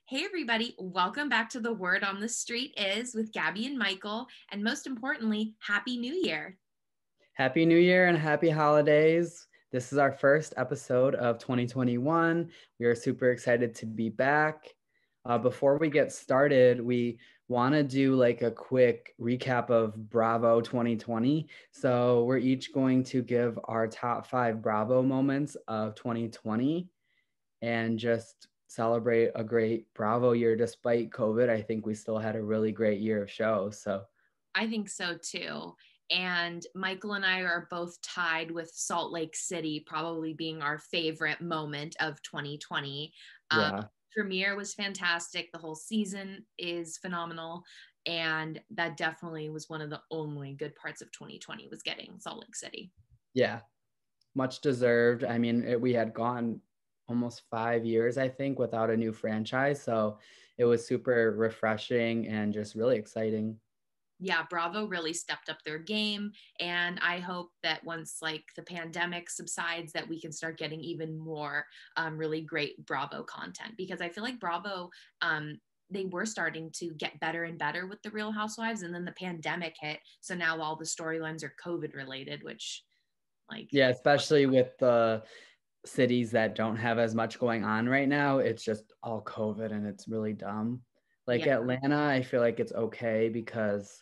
Hey everybody, welcome back to The Word on the Street is with Gabby and Michael, and most importantly, Happy New Year. Happy New Year and happy holidays. This is our first episode of 2021. We are super excited to be back. Before we get started, we want to do like a quick recap of Bravo 2020. So we're each going to give our top 5 Bravo moments of 2020 and just celebrate a great Bravo year despite COVID. I think we still had a really great year of shows. So I think so too. And Michael and I are both tied with Salt Lake City probably being our favorite moment of 2020. yeah. Premiere was fantastic. The whole season is phenomenal. And that definitely was one of the only good parts of 2020 was getting Salt Lake City. Yeah, much deserved. I mean, we had gone almost 5 years, I think, without a new franchise. So it was super refreshing and just really exciting. Yeah, Bravo really stepped up their game. And I hope that once like the pandemic subsides, that we can start getting even more really great Bravo content because I feel like Bravo, they were starting to get better and better with the Real Housewives. And then the pandemic hit. So now all the storylines are COVID related, which like, Yeah, especially with the cities that don't have as much going on right now. It's just all COVID and it's really dumb. Like yeah. Atlanta, I feel like it's okay because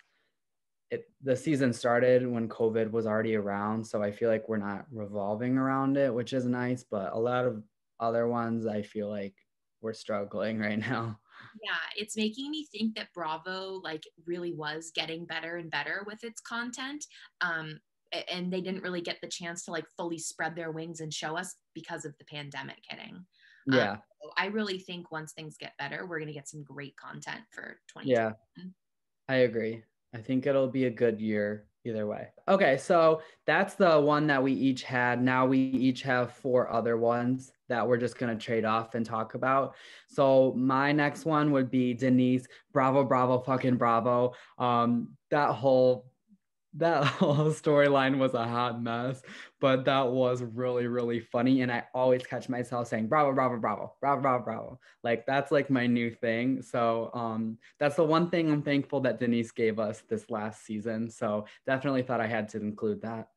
the season started when COVID was already around. So I feel like we're not revolving around it, which is nice. But a lot of other ones, I feel like we're struggling right now. Yeah, it's making me think that Bravo like really was getting better and better with its content. And they didn't really get the chance to like fully spread their wings and show us because of the pandemic hitting. Um, Yeah. so I really think once things get better, we're going to get some great content for 2020. Yeah, I agree. I think it'll be a good year either way. Okay, so that's the one that we each had. Now we each have 4 other ones that we're just going to trade off and talk about. So my next one would be Denise. Bravo, bravo, fucking bravo. That whole storyline was a hot mess, but that was really, really funny. And I always catch myself saying bravo, bravo, bravo, bravo, bravo, bravo. Like that's like my new thing. So that's the one thing I'm thankful that Denise gave us this last season. So definitely thought I had to include that.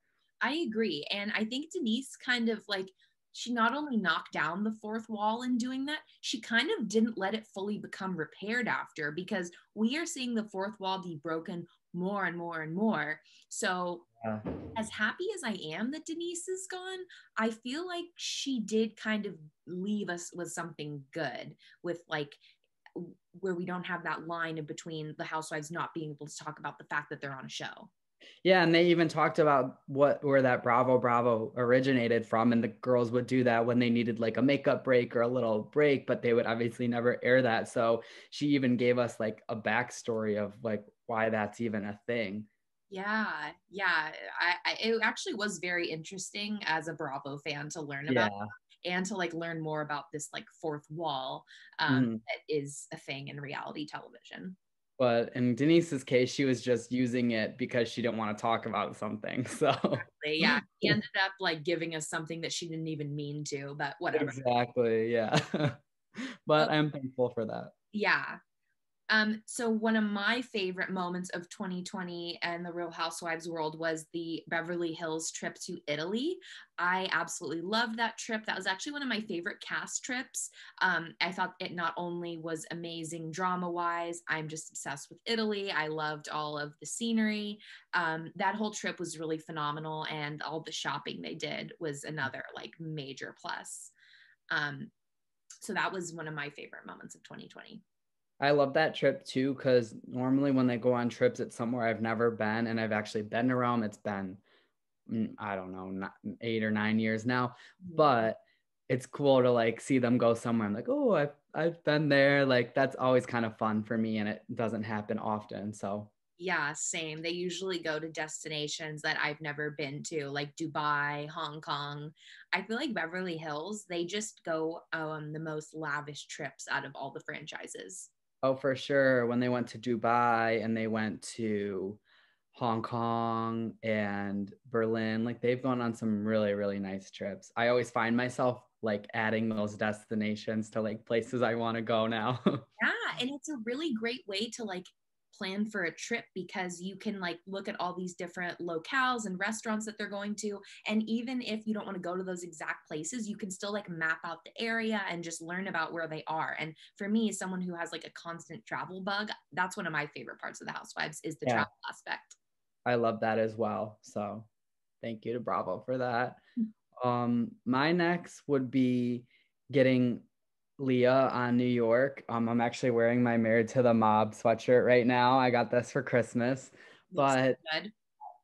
I agree. And I think Denise kind of like, she not only knocked down the fourth wall in doing that, she kind of didn't let it fully become repaired after because we are seeing the fourth wall be broken more and more and more. So, Yeah. as happy as I am that Denise is gone, I feel like she did kind of leave us with something good, with like where we don't have that line in between the housewives not being able to talk about the fact that they're on a show. Yeah, and they even talked about where that Bravo Bravo originated from, and the girls would do that when they needed like a makeup break or a little break, but they would obviously never air that. So she even gave us like a backstory of like why that's even a thing. Yeah. It actually was very interesting as a Bravo fan to learn about Yeah. and to like learn more about this like fourth wall Mhm. that is a thing in reality television. But in Denise's case, she was just using it because she didn't want to talk about something. So Yeah, he ended up like giving us something that she didn't even mean to, but whatever. exactly, yeah. Oh, But I'm thankful for that. yeah. So one of my favorite moments of 2020 and the Real Housewives world was the Beverly Hills trip to Italy. I absolutely loved that trip. That was actually one of my favorite cast trips. I thought it not only was amazing drama wise, I'm just obsessed with Italy. I loved all of the scenery. That whole trip was really phenomenal, and all the shopping they did was another like major plus. Um, so that was one of my favorite moments of 2020. I love that trip too, because normally when they go on trips, it's somewhere I've never been, and I've actually been to Rome. It's been, I don't know, 8 or 9 years now, but it's cool to like see them go somewhere. I'm like, oh, I've been there. Like that's always kind of fun for me, and it doesn't happen often. So Yeah, same. They usually go to destinations that I've never been to, like Dubai, Hong Kong. I feel like Beverly Hills, they just go the most lavish trips out of all the franchises. oh, for sure. When they went to Dubai and they went to Hong Kong and Berlin, like they've gone on some really, really nice trips. I always find myself like adding those destinations to like places I want to go now. Yeah, and it's a really great way to like plan for a trip because you can like look at all these different locales and restaurants that they're going to, and even if you don't want to go to those exact places, you can still like map out the area and just learn about where they are. And for me, as someone who has like a constant travel bug, that's one of my favorite parts of the Housewives is the Yeah, travel aspect. I love that as well. So thank you to Bravo for that. My next would be getting Leah on New York. I'm actually wearing my Married to the Mob sweatshirt right now. I got this for Christmas, Looks but good.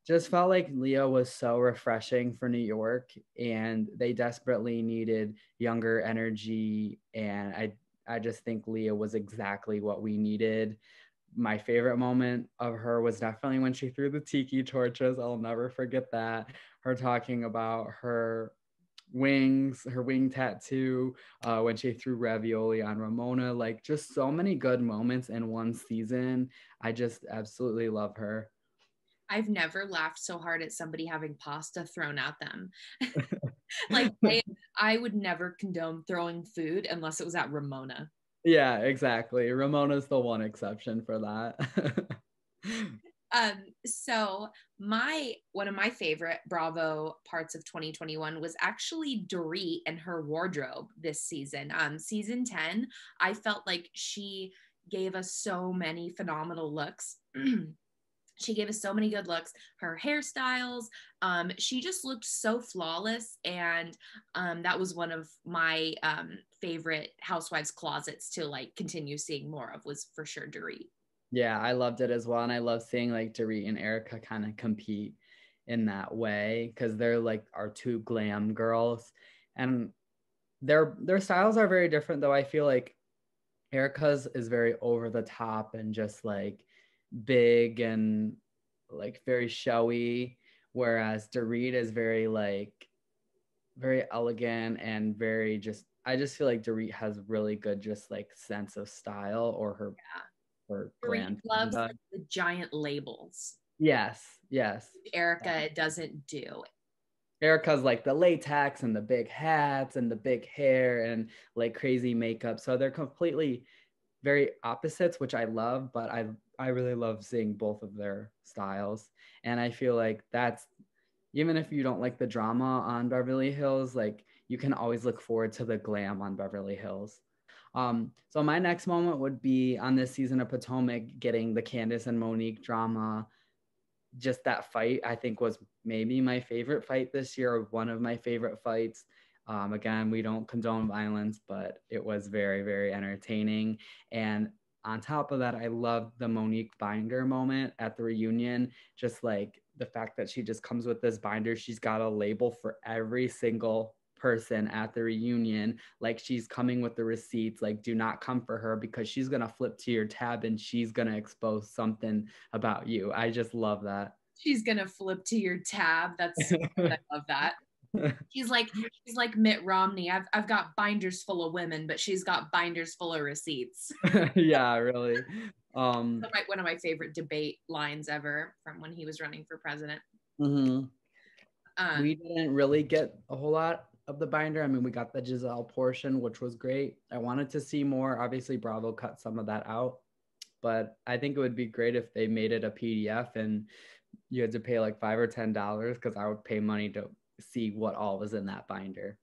just felt like Leah was so refreshing for New York, and they desperately needed younger energy. And I just think Leah was exactly what we needed. My favorite moment of her was definitely when she threw the tiki torches. I'll never forget that. Her talking about her wings, her wing tattoo, when she threw ravioli on Ramona, like just so many good moments in one season. I just absolutely love her. I've never laughed so hard at somebody having pasta thrown at them. Like I would never condone throwing food unless it was at Ramona. Yeah, exactly. Ramona's the one exception for that. So my one of my favorite Bravo parts of 2021 was actually Dorit and her wardrobe this season. Season 10, I felt like she gave us so many phenomenal looks. She gave us so many good looks. Her hairstyles, she just looked so flawless, and that was one of my favorite housewives closets to like continue seeing more of, was for sure Dorit. Yeah, I loved it as well. And I love seeing like Dorit and Erica kind of compete in that way because they're like our two glam girls. And their styles are very different though. I feel like Erica's is very over the top and just like big and like very showy, whereas Dorit is very like very elegant and very just I just feel like Dorit has really good just like sense of style or her Yeah. Dorit glam. loves like, the giant labels. Yes, yes. Erica doesn't do. Erica's like the latex and the big hats and the big hair and like crazy makeup. So they're completely very opposites, which I love, but I really love seeing both of their styles. And I feel like that's even if you don't like the drama on Beverly Hills, like you can always look forward to the glam on Beverly Hills. So my next moment would be on this season of Potomac getting the Candace and Monique drama. Just that fight, I think, was maybe my favorite fight this year, or one of my favorite fights. Again, we don't condone violence, but it was very, very entertaining. And on top of that, I loved the Monique binder moment at the reunion. Just like the fact that she just comes with this binder, she's got a label for every single person at the reunion, like she's coming with the receipts, like do not come for her because she's gonna flip to your tab and she's gonna expose something about you. I just love that. She's gonna flip to your tab. That's so good. I love that. She's like Mitt Romney. I've got binders full of women, but she's got binders full of receipts. Yeah, really. One of my favorite debate lines ever from when he was running for president. Mm-hmm. Um, We didn't really get a whole lot of the binder. I mean, we got the Giselle portion, which was great. I wanted to see more. Obviously, Bravo cut some of that out, but I think it would be great if they made it a PDF and you had to pay like $5 or $10 because I would pay money to see what all was in that binder.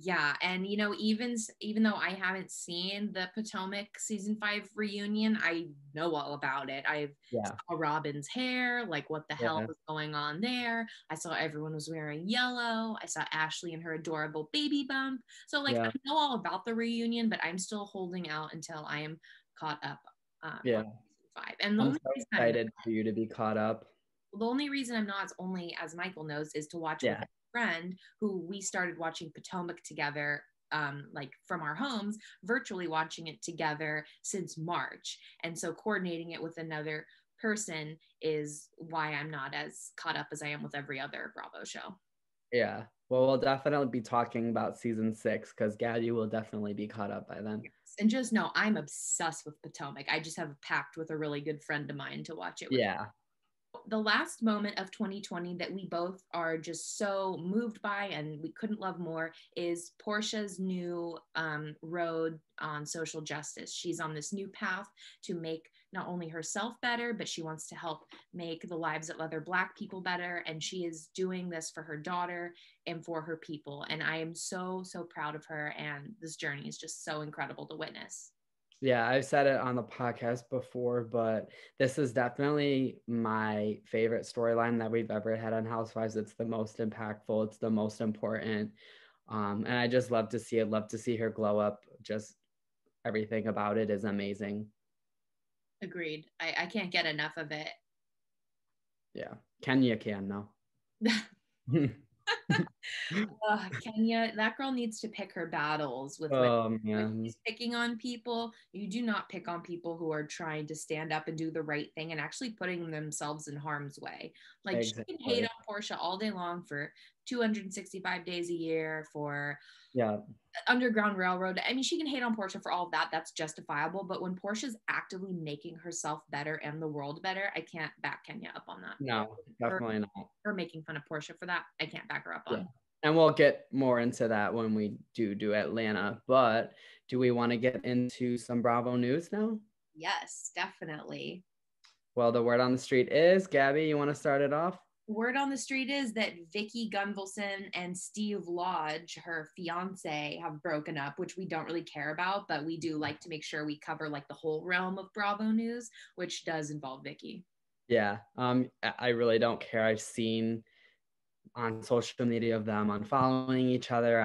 yeah, and even though I haven't seen the Potomac season 5 reunion, I know all about it. I Yeah. saw Robin's hair, like what the hell Yeah. was going on there. I saw everyone was wearing yellow. I saw Ashley and her adorable baby bump. So like Yeah. I know all about the reunion, but I'm still holding out until I am caught up Yeah. on season 5. And I'm so excited for you to be caught up. the only reason I'm not, only as Michael knows, is to watch with Yeah. a friend who we started watching Potomac together, like from our homes, virtually watching it together since March. And so coordinating it with another person is why I'm not as caught up as I am with every other Bravo show. Yeah. Well, we'll definitely be talking about season 6 because Gaddy will definitely be caught up by then. Yes. And just know I'm obsessed with Potomac. I just have a pact with a really good friend of mine to watch it with. Yeah. the last moment of 2020 that we both are just so moved by and we couldn't love more is Porsha's new road on social justice. She's on this new path to make not only herself better, but she wants to help make the lives of other Black people better. And she is doing this for her daughter and for her people. And I am so, so proud of her. And this journey is just so incredible to witness. Yeah, I've said it on the podcast before, but this is definitely my favorite storyline that we've ever had on Housewives. It's the most impactful, it's the most important. And I just love to see it, love to see her glow up. Just everything about it is amazing. Agreed. I can't get enough of it. Yeah, Kenya can now. Kenya, that girl needs to pick her battles with when she's picking on people. You do not pick on people who are trying to stand up and do the right thing and actually putting themselves in harm's way. Like exactly. She can hate on Porsha all day long for 265 days a year for Underground Railroad. I mean, she can hate on Porsha for all of that. That's justifiable. But when Portia's actively making herself better and the world better, I can't back Kenya up on that. No, definitely not. Her making fun of Porsha for that, I can't back her up on. Yeah. And we'll get more into that when we do Atlanta. But do we want to get into some Bravo news now? Yes, definitely. Well, the word on the street is, Gabby, you want to start it off? Word on the street is that Vicki Gunvalson and Steve Lodge, her fiance, have broken up, which we don't really care about, but we do like to make sure we cover like the whole realm of Bravo news, which does involve Vicki. Yeah, I really don't care. I've seen on social media of them unfollowing each other.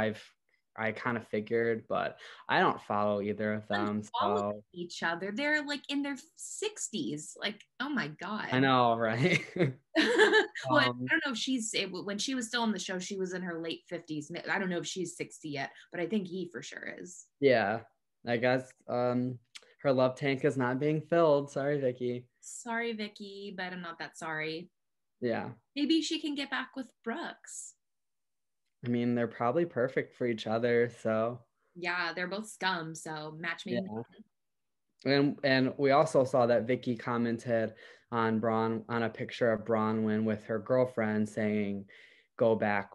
I kind of figured, but I don't follow either of them. Follow each other. They're like in their 60s. Like, oh my God. I know, right? Well, I don't know if she's, when she was still on the show, she was in her late 50s. I don't know if she's 60 yet, but I think he for sure is. Yeah, I guess her love tank is not being filled. Sorry, Vicki. Sorry, Vicki, but I'm not that sorry. Yeah. Maybe she can get back with Brooks. I mean, they're probably perfect for each other, so. Yeah, they're both scum, so match made. Yeah. And we also saw that Vicki commented on a picture of Bronwyn with her girlfriend saying, go back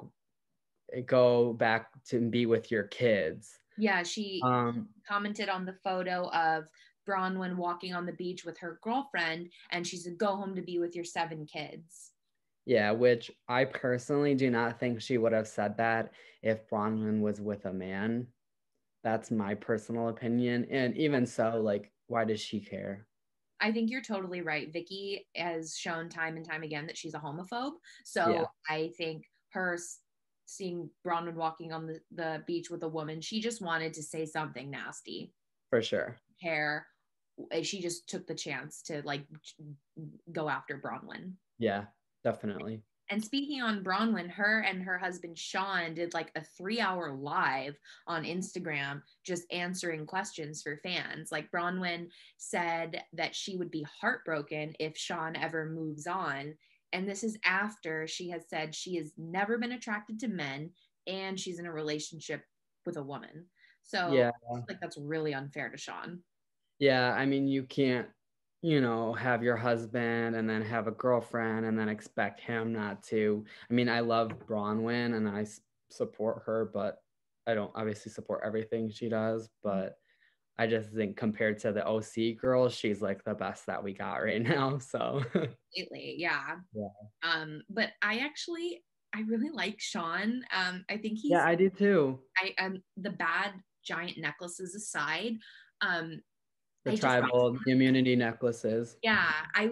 to be with your kids. Yeah, she commented on the photo of Bronwyn walking on the beach with her girlfriend, and she said, go home to be with your 7 kids. Yeah, which I personally do not think she would have said that if Bronwyn was with a man. That's my personal opinion. And even so, like, why does she care? I think you're totally right. Vicki has shown time and time again that she's a homophobe. So I think her seeing Bronwyn walking on the beach with a woman, she just wanted to say something nasty. For sure. She just took the chance to like go after Bronwyn. Yeah, definitely. And speaking on Bronwyn, her and her husband Sean did like a 3-hour live on Instagram just answering questions for fans. Like Bronwyn said that she would be heartbroken if Sean ever moves on. And this is after she has said she has never been attracted to men and she's in a relationship with a woman. So I feel like that's really unfair to Sean. Yeah, I mean, you can't, have your husband and then have a girlfriend and then expect him not to. I mean, I love Bronwyn and I support her, but I don't obviously support everything she does. But I just think compared to the OC girls, she's like the best that we got right now. So completely, yeah. But I really like Sean. I think he's I do too. The bad giant necklaces aside, the tribal immunity necklaces. Yeah, I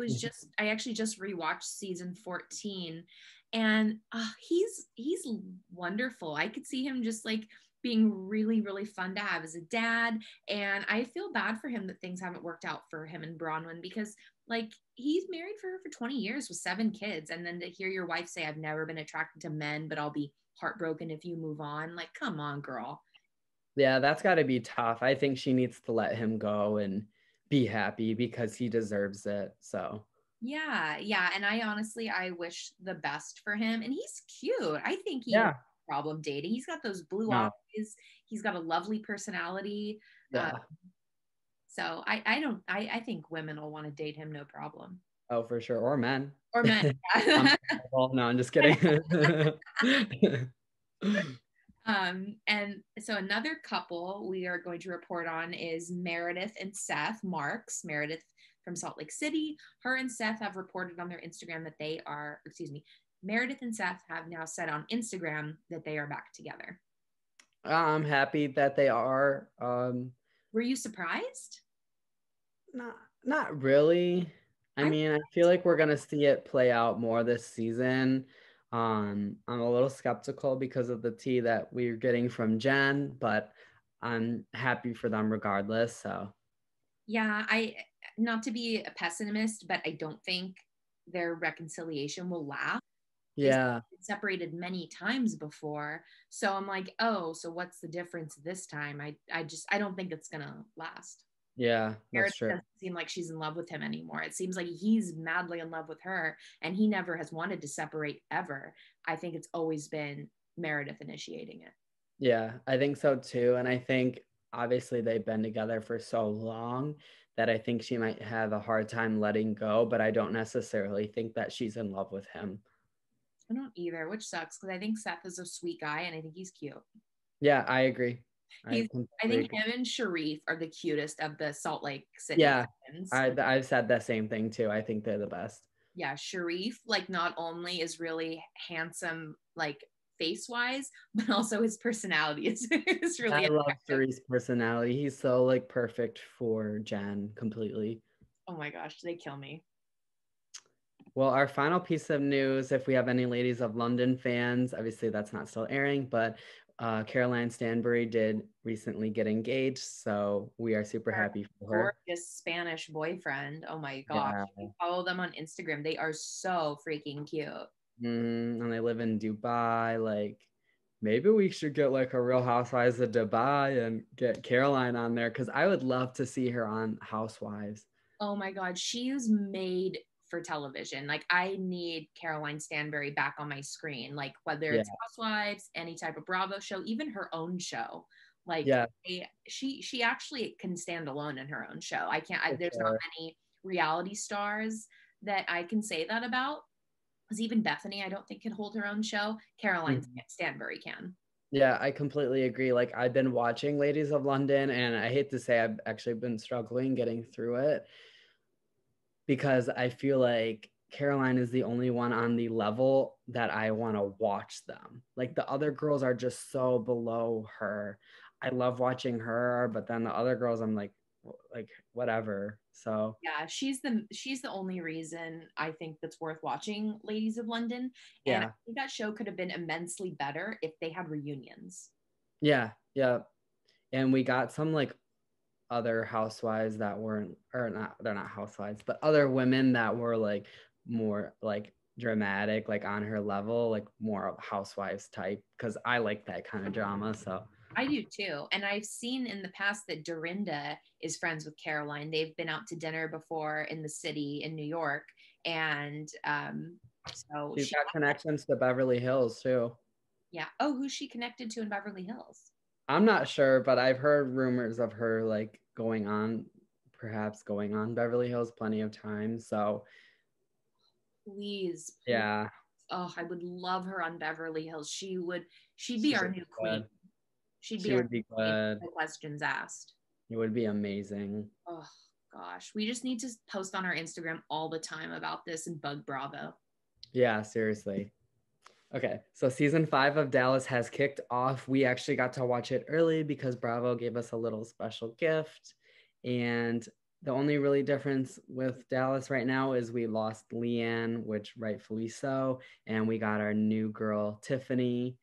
actually just rewatched season 14 and he's wonderful. I could see him just like being really, really fun to have as a dad. And I feel bad for him that things haven't worked out for him and Bronwyn because like he's married for her for 20 years with 7 kids. And then to hear your wife say, I've never been attracted to men, but I'll be heartbroken if you move on. Like, come on, girl. Yeah, that's got to be tough. I think she needs to let him go and be happy because he deserves it. So yeah. And I wish the best for him. And he's cute. I think he has no problem dating. He's got those blue eyes. He's got a lovely personality. Yeah. So I think women will want to date him, no problem. Oh, for sure. Or men. or men. I'm Yeah. well, no, I'm just kidding. And so another couple we are going to report on is Meredith and Seth Marks. Meredith from Salt Lake City. Her and Seth have reported on their Instagram that they are, excuse me, Meredith and Seth have now said on Instagram that they are back together. I'm happy that they are. Were you surprised? Not really. I I mean, I feel like we're gonna see it play out more this season. I'm a little skeptical because of the tea that we're getting from Jen, but I'm happy for them regardless. So Yeah, I not to be a pessimist, but I don't think their reconciliation will last. They've yeah, been separated many times before. So I'm like, oh, so what's the difference this time? I don't think it's gonna last. yeah, that's Meredith true. doesn't seem like she's in love with him anymore. It seems like he's madly in love with her, and he never has wanted to separate ever. I think it's always been Meredith initiating it. Yeah, I think so too. And I think obviously they've been together for so long that I think she might have a hard time letting go, but I don't necessarily think that she's in love with him. I don't either, which sucks because I think Seth is a sweet guy and I think he's cute. Yeah, I agree. I He's, I completely think agree. him and Sharif are the cutest of the Salt Lake City Yeah, twins. I've said the same thing too. I think they're the best. Yeah, Sharif, like, not only is really handsome, like face wise, but also his personality is really I love attractive. Suri's personality. He's so like perfect for Jen completely. Oh my gosh, they kill me. Well, our final piece of news, if we have any Ladies of London fans, obviously that's not still airing, but Caroline Stanbury did recently get engaged, so we are super Her happy for her. gorgeous Spanish boyfriend. Oh my gosh. Yeah. If you follow them on Instagram, they are so freaking cute. And they live in Dubai. Like, maybe we should get like a Real Housewives of Dubai and get Caroline on there because I would love to see her on Housewives. Oh my God, she's made for television. Like, I need Caroline Stanbury back on my screen, like whether Yeah. it's Housewives, any type of Bravo show, even her own show. Like, Yeah, she actually can stand alone in her own show. for There's not sure. many reality stars that I can say that about. Because even Bethany, I don't think can hold her own show. Caroline Mhm. Stanbury can. Yeah, I completely agree. Like I've been watching Ladies of London and I hate to say I've actually been struggling getting through it because I feel like Caroline is the only one on the level that I want to watch them. Like the other girls are just so below her. I love watching her, but then the other girls I'm like whatever. So, Yeah, she's the only reason I think that's worth watching Ladies of London. And I yeah. think that show could have been immensely better if they had reunions. Yeah, yeah. And we got some like other housewives that weren't or not they're not housewives but other women that were like more like dramatic like on her level like more of housewives type because I like that kind of drama so I do too. And I've seen in the past that Dorinda is friends with Caroline. They've been out to dinner before in the city in New York. And so she's she, got connections to Beverly Hills too. yeah. Oh, who's she connected to in Beverly Hills? I'm not sure but I've heard rumors of her like going on perhaps going on Beverly Hills plenty of times so Please, please. yeah Oh, I would love her on Beverly Hills. She'd be she our would new be queen. good. She'd She be our would be new queen. good. No questions asked. It would be amazing. Oh gosh, we just need to post on our Instagram all the time about this and bug Bravo. Yeah, seriously. Okay, so season 5 of Dallas has kicked off. We actually got to watch it early because Bravo gave us a little special gift. And the only really difference with Dallas right now is we lost Leanne, which rightfully so, and we got our new girl Tiffany.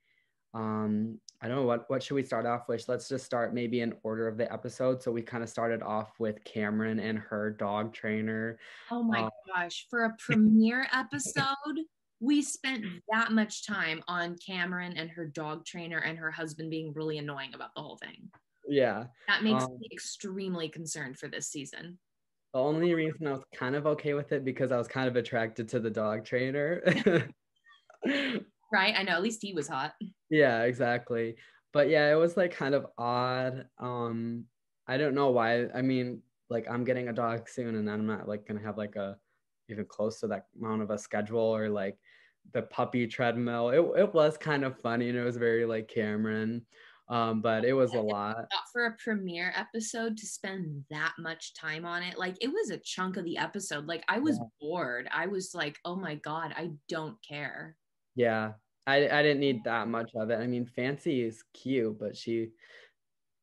I don't know what should we start off with. Let's just start maybe in order of the episode. So we kind of started off with Cameron and her dog trainer. Oh my Uh, gosh, for a premiere episode, we spent that much time on Cameron and her dog trainer and her husband being really annoying about the whole thing. yeah. That makes me extremely concerned for this season. The only reason I was kind of okay with it because I was kind of attracted to the dog trainer. Right? I know, at least he was hot. Yeah, exactly. But yeah, it was like kind of odd. I don't know why. I mean, like I'm getting a dog soon and I'm not like gonna have like a even close to that amount of a schedule, or like the puppy treadmill. It was kind of funny, and it was very like Cameron, but it was a lot. Not for a premiere episode to spend that much time on it. Like, it was a chunk of the episode. Like, I was bored. I was like, oh my God, I don't care. Yeah, I didn't need that much of it. I mean, Fancy is cute, but she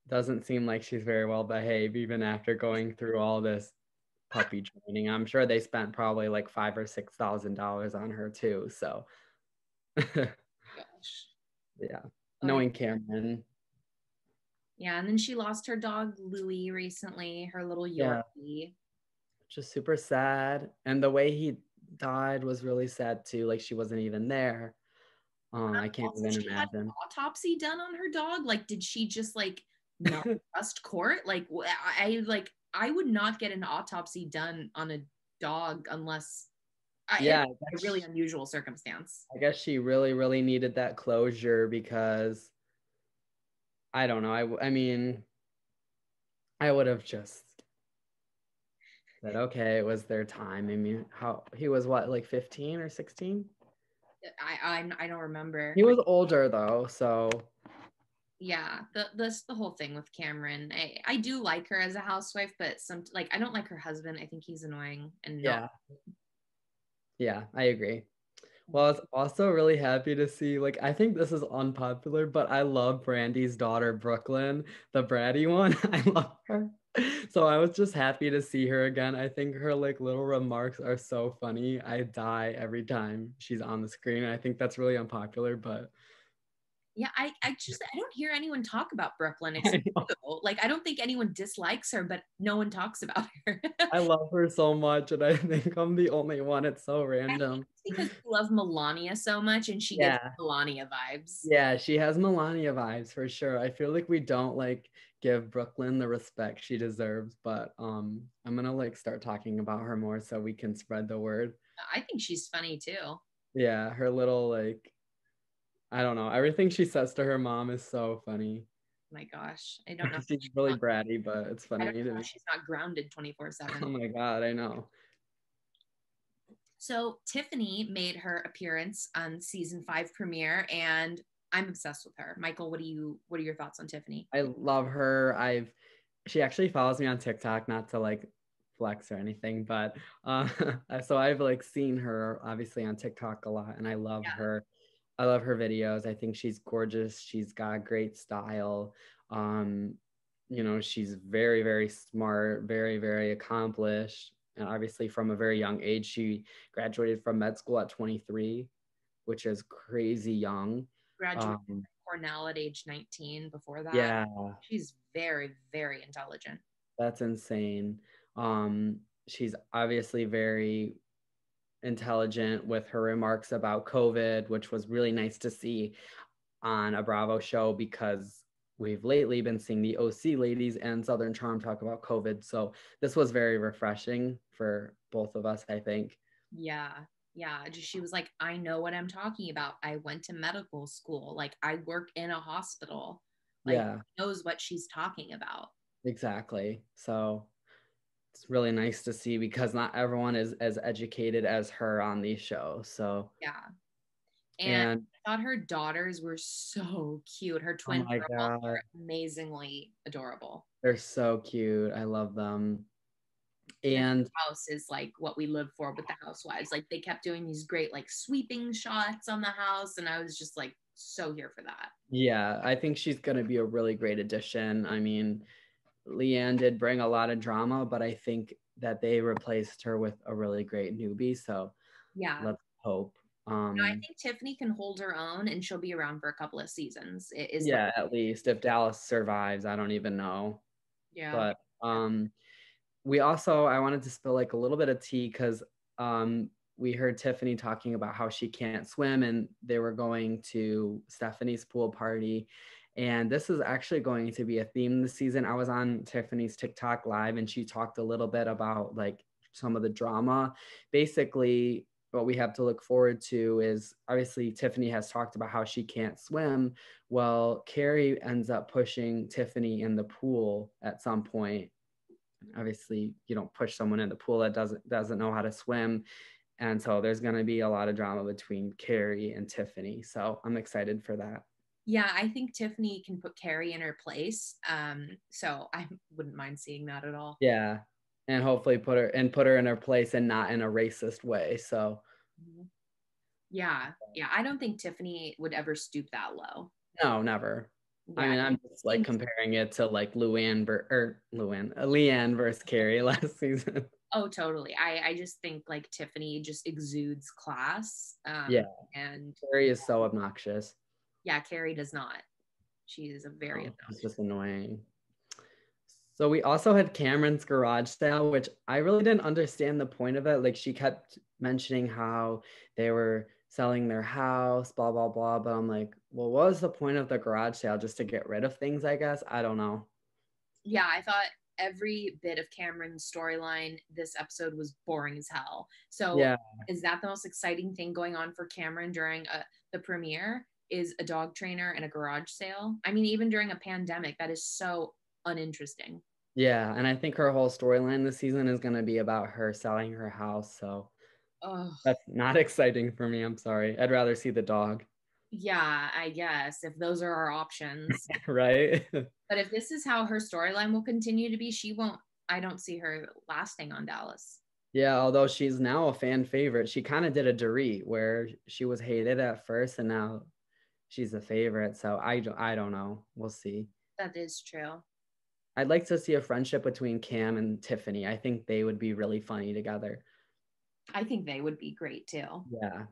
doesn't seem like she's very well behaved even after going through all this puppy training. I'm sure they spent probably like $5,000 or $6,000 on her too. So Gosh. Yeah, knowing Cameron. Yeah, and then she lost her dog Louie recently, her little Yeah, Yorkie. just super sad. And the way he died was really sad too. Like she wasn't even there. I can't Also, even she had an imagine. autopsy done on her dog. Like, did she just like not trust court? Like, I would not get an autopsy done on a dog unless Yeah, a really unusual circumstance. I guess she really, really needed that closure because I don't know. I mean, I would have just said, okay, it was their time. I mean, how he was what, like 15 or 16? I don't remember. He was older though, so yeah, the whole thing with Cameron. I do like her as a housewife, but I don't like her husband. I think he's annoying and not. Yeah, I agree. Well, I was also really happy to see, like, I think this is unpopular, but I love Brandy's daughter, Brooklyn, the bratty one. I love her. So I was just happy to see her again. I think her like little remarks are so funny. I die every time she's on the screen. I think that's really unpopular, but Yeah, I don't hear anyone talk about Brooklyn except you. Like, I don't think anyone dislikes her, but no one talks about her. I love her so much, and I think I'm the only one. It's so random. It's because you love Melania so much, and she gives Melania vibes. Yeah, she has Melania vibes for sure. I feel like we don't like give Brooklyn the respect she deserves, but I'm gonna like start talking about her more so we can spread the word. I think she's funny too. Yeah, her little like I don't know, everything she says to her mom is so funny. My gosh, I don't know. She's really bratty, but it's funny to me. She's not grounded 24/7. Oh my God, I know. So Tiffany made her appearance on season 5 premiere, and I'm obsessed with her. Michael, what are your thoughts on Tiffany? I love her. She actually follows me on TikTok, not to like flex or anything, but so I've like seen her obviously on TikTok a lot, and I love her. I love her videos. I think she's gorgeous. She's got great style. She's very, very smart, very, very accomplished. And obviously from a very young age, she graduated from med school at 23, which is crazy young. Graduated from Cornell at age 19 before that. Yeah. She's very, very intelligent. That's insane. She's obviously very intelligent with her remarks about COVID, which was really nice to see on a Bravo show because we've lately been seeing the OC ladies and Southern Charm talk about COVID. So this was very refreshing for both of us, I think. Yeah. She was like, I know what I'm talking about. I went to medical school. Like, I work in a hospital. Like, knows what she's talking about. Exactly. So it's really nice to see because not everyone is as educated as her on these shows. So and I thought her daughters were so cute. Her twin girls are amazingly adorable. They're so cute. I love them. And the house is like what we live for with the housewives. Like, they kept doing these great like sweeping shots on the house, and I was just like so here for that. Yeah, I think she's going to be a really great addition. I mean, Leanne did bring a lot of drama, but I think that they replaced her with a really great newbie. So let's hope. I think Tiffany can hold her own, and she'll be around for a couple of seasons. At least if Dallas survives, I don't even know. Yeah. But I wanted to spill like a little bit of tea because we heard Tiffany talking about how she can't swim, and they were going to Stephanie's pool party. And this is actually going to be a theme this season. I was on Tiffany's TikTok live, and she talked a little bit about like some of the drama. Basically, what we have to look forward to is obviously Tiffany has talked about how she can't swim. Well, Carrie ends up pushing Tiffany in the pool at some point. obviously you don't push someone in the pool that doesn't know how to swim. And so there's going to be a lot of drama between Carrie and Tiffany. So I'm excited for that. Yeah, I think Tiffany can put Carrie in her place. So I wouldn't mind seeing that at all. Yeah. And hopefully put her in her place and not in a racist way. So yeah. I don't think Tiffany would ever stoop that low. no, never. Yeah. I mean, I'm just like comparing it to like Leanne versus Carrie last season. Oh, totally. I just think like Tiffany just exudes class. Yeah. And Carrie is so obnoxious. Yeah, Carrie does not. She is a very obnoxious. It's just annoying. So we also had Cameron's garage sale, which I really didn't understand the point of it. Like she kept mentioning how they were selling their house, blah, blah, blah. But I'm like, well, what was the point of the garage sale? Just to get rid of things, I guess? I don't know. Yeah, I thought every bit of Cameron's storyline this episode was boring as hell. So yeah. Is that the most exciting thing going on for Cameron during the premiere? Is a dog trainer and a garage sale? I mean, even during a pandemic, that is so uninteresting. Yeah, and I think her whole storyline this season is going to be about her selling her house. So that's not exciting for me. I'm sorry. I'd rather see the dog. Yeah, I guess if those are our options. Right. But if this is how her storyline will continue to be, I don't see her lasting on Dallas. Yeah, although she's now a fan favorite. She kind of did a Dorit where she was hated at first and now she's a favorite. So I don't know. We'll see. That is true. I'd like to see a friendship between Cam and Tiffany. I think they would be really funny together. I think they would be great too. Yeah.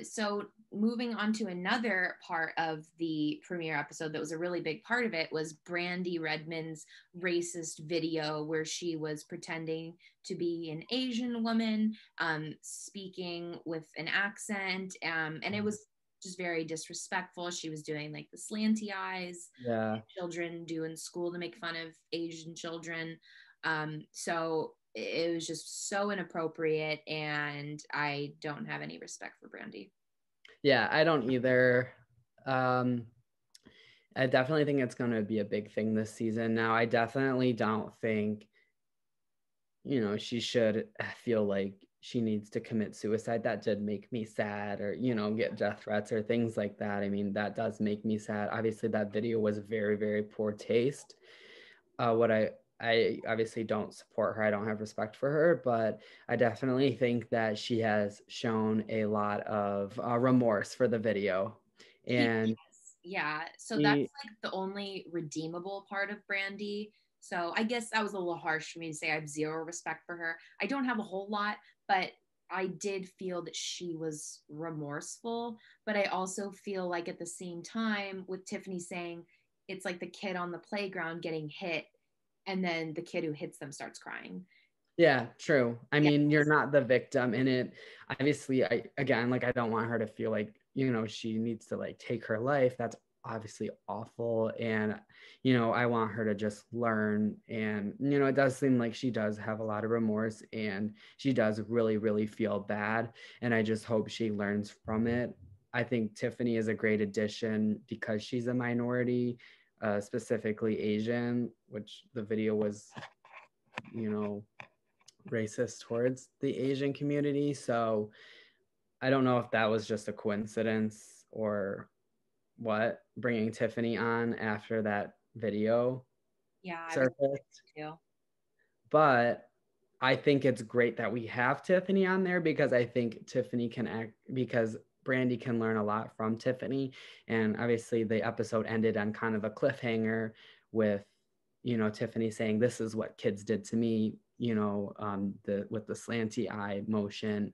So moving on to another part of the premiere episode that was a really big part of it was Brandy Redmond's racist video where she was pretending to be an Asian woman, speaking with an accent, and it was just very disrespectful. She was doing like the slanty eyes, children do in school to make fun of Asian children. So it was just so inappropriate, and I don't have any respect for Brandy. Yeah, I don't either. I definitely think it's going to be a big thing this season. Now, I definitely don't think, she should feel like she needs to commit suicide. That did make me sad, or, get death threats or things like that. I mean, that does make me sad. Obviously, that video was very, very poor taste. What I obviously don't support her. I don't have respect for her, but I definitely think that she has shown a lot of remorse for the video. And yeah, so that's like the only redeemable part of Brandy. So I guess that was a little harsh for me to say I have zero respect for her. I don't have a whole lot, but I did feel that she was remorseful. But I also feel like at the same time, with Tiffany saying it's like the kid on the playground getting hit, and then the kid who hits them starts crying. Yeah, true. I mean, you're not the victim in it. Obviously, I don't want her to feel like, she needs to like take her life. That's obviously awful. And, I want her to just learn. And, it does seem like she does have a lot of remorse and she does really, really feel bad. And I just hope she learns from it. I think Tiffany is a great addition because she's a minority, specifically Asian, which the video was, racist towards the Asian community. So I don't know if that was just a coincidence or what, bringing Tiffany on after that video surfaced. But I think it's great that we have Tiffany on there because I think Tiffany can act, because Brandy can learn a lot from Tiffany. And obviously the episode ended on kind of a cliffhanger with, Tiffany saying, this is what kids did to me, with the slanty eye motion.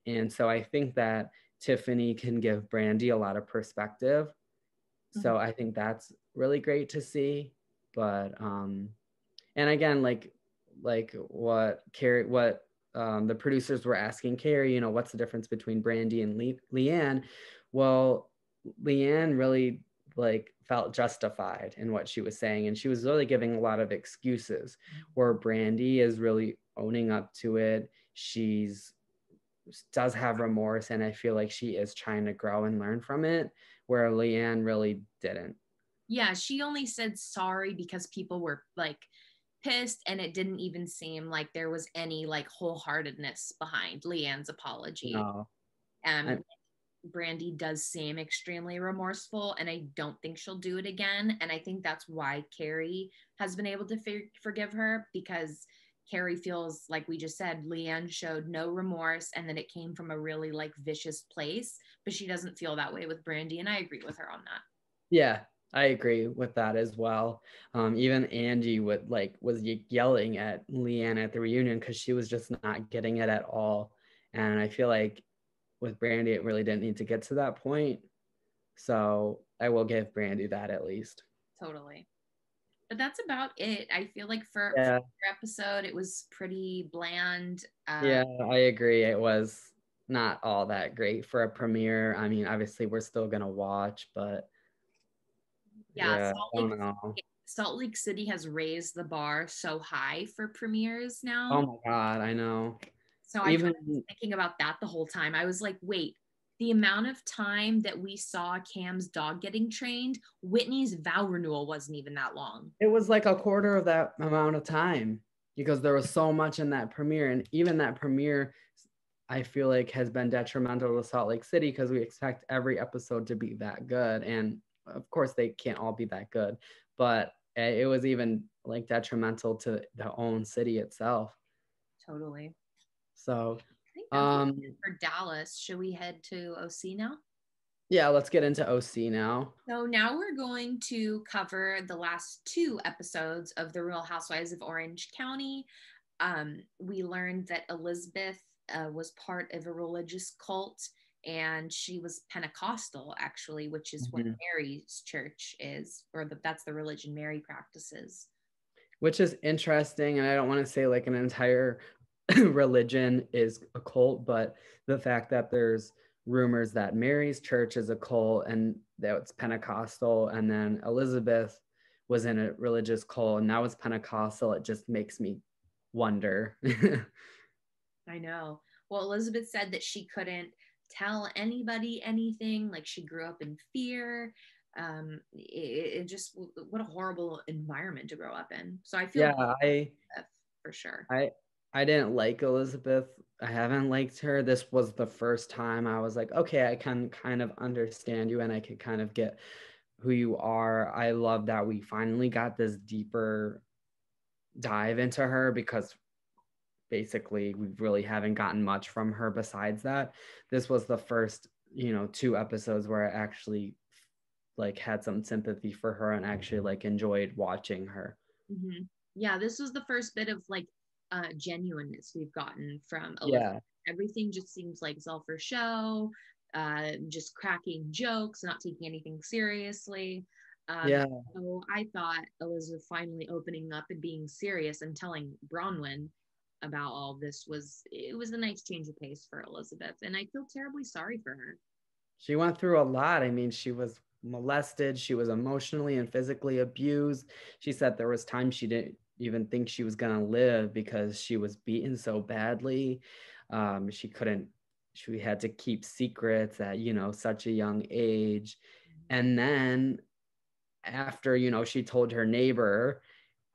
And so I think that Tiffany can give Brandy a lot of perspective. So I think that's really great to see. But and again, like what the producers were asking Carrie, what's the difference between Brandy and Leanne? Well, Leanne really felt justified in what she was saying, and she was really giving a lot of excuses, where Brandy is really owning up to it. Does have remorse, and I feel like she is trying to grow and learn from it, where Leanne really didn't. Yeah, she only said sorry because people were like pissed, and it didn't even seem like there was any like wholeheartedness behind Leanne's apology. No. Um, Brandy does seem extremely remorseful, and I don't think she'll do it again. And I think that's why Carrie has been able to forgive her, because Carrie feels like we just said, Leanne showed no remorse and that it came from a really like vicious place, but she doesn't feel that way with Brandy. And I agree with her on that. Yeah, I agree with that as well. Even Angie was yelling at Leanne at the reunion because she was just not getting it at all. And I feel like with Brandy, it really didn't need to get to that point. So I will give Brandy that at least. Totally. But that's about it. I feel like for Yeah, your episode, it was pretty bland. yeah, I agree. It was not all that great for a premiere. I mean, obviously, we're still gonna watch, but Yeah, yeah, I don't know. Salt Lake City has raised the bar so high for premieres now. Oh my God, I know. So I kind Even of was thinking about that the whole time. I was like, wait, the amount of time that we saw Cam's dog getting trained, Whitney's vow renewal wasn't even that long. it was like a quarter of that amount of time because there was so much in that premiere, and even that premiere, I feel like has been detrimental to Salt Lake City because we expect every episode to be that good, and of course they can't all be that good, but it was even like detrimental to the own city itself. Totally. So, I think that's it for Dallas. Should we head to OC now? yeah, let's get into OC now. So now we're going to cover the last two episodes of The Real Housewives of Orange County. We learned that Elizabeth was part of a religious cult, and she was Pentecostal, actually, which is what Mary's church is, or that's the religion Mary practices. Which is interesting, and I don't want to say like an entire religion is a cult, but the fact that there's rumors that Mary's church is a cult and that it's Pentecostal, and then Elizabeth was in a religious cult and now it's Pentecostal, it just makes me wonder. I know. Well, Elizabeth said that she couldn't tell anybody anything, like she grew up in fear. It just, what a horrible environment to grow up in. So I feel Yeah, for sure. I didn't like Elizabeth. I haven't liked her. This was the first time I was like, okay, I can kind of understand you and I can kind of get who you are. I love that we finally got this deeper dive into her because basically we really haven't gotten much from her besides that. This was the first, two episodes where I actually like had some sympathy for her and actually like enjoyed watching her. Mm-hmm. Yeah, this was the first bit of like genuineness we've gotten from Elizabeth. Yeah. Everything just seems like it's all for show, just cracking jokes, not taking anything seriously. Yeah. So I thought Elizabeth finally opening up and being serious and telling Bronwyn about all this was a nice change of pace for Elizabeth, and I feel terribly sorry for her. She went through a lot. I mean, she was molested, she was emotionally and physically abused. She said there was times she didn't even think she was going to live because she was beaten so badly. She couldn't, she had to keep secrets at, such a young age. And then after, she told her neighbor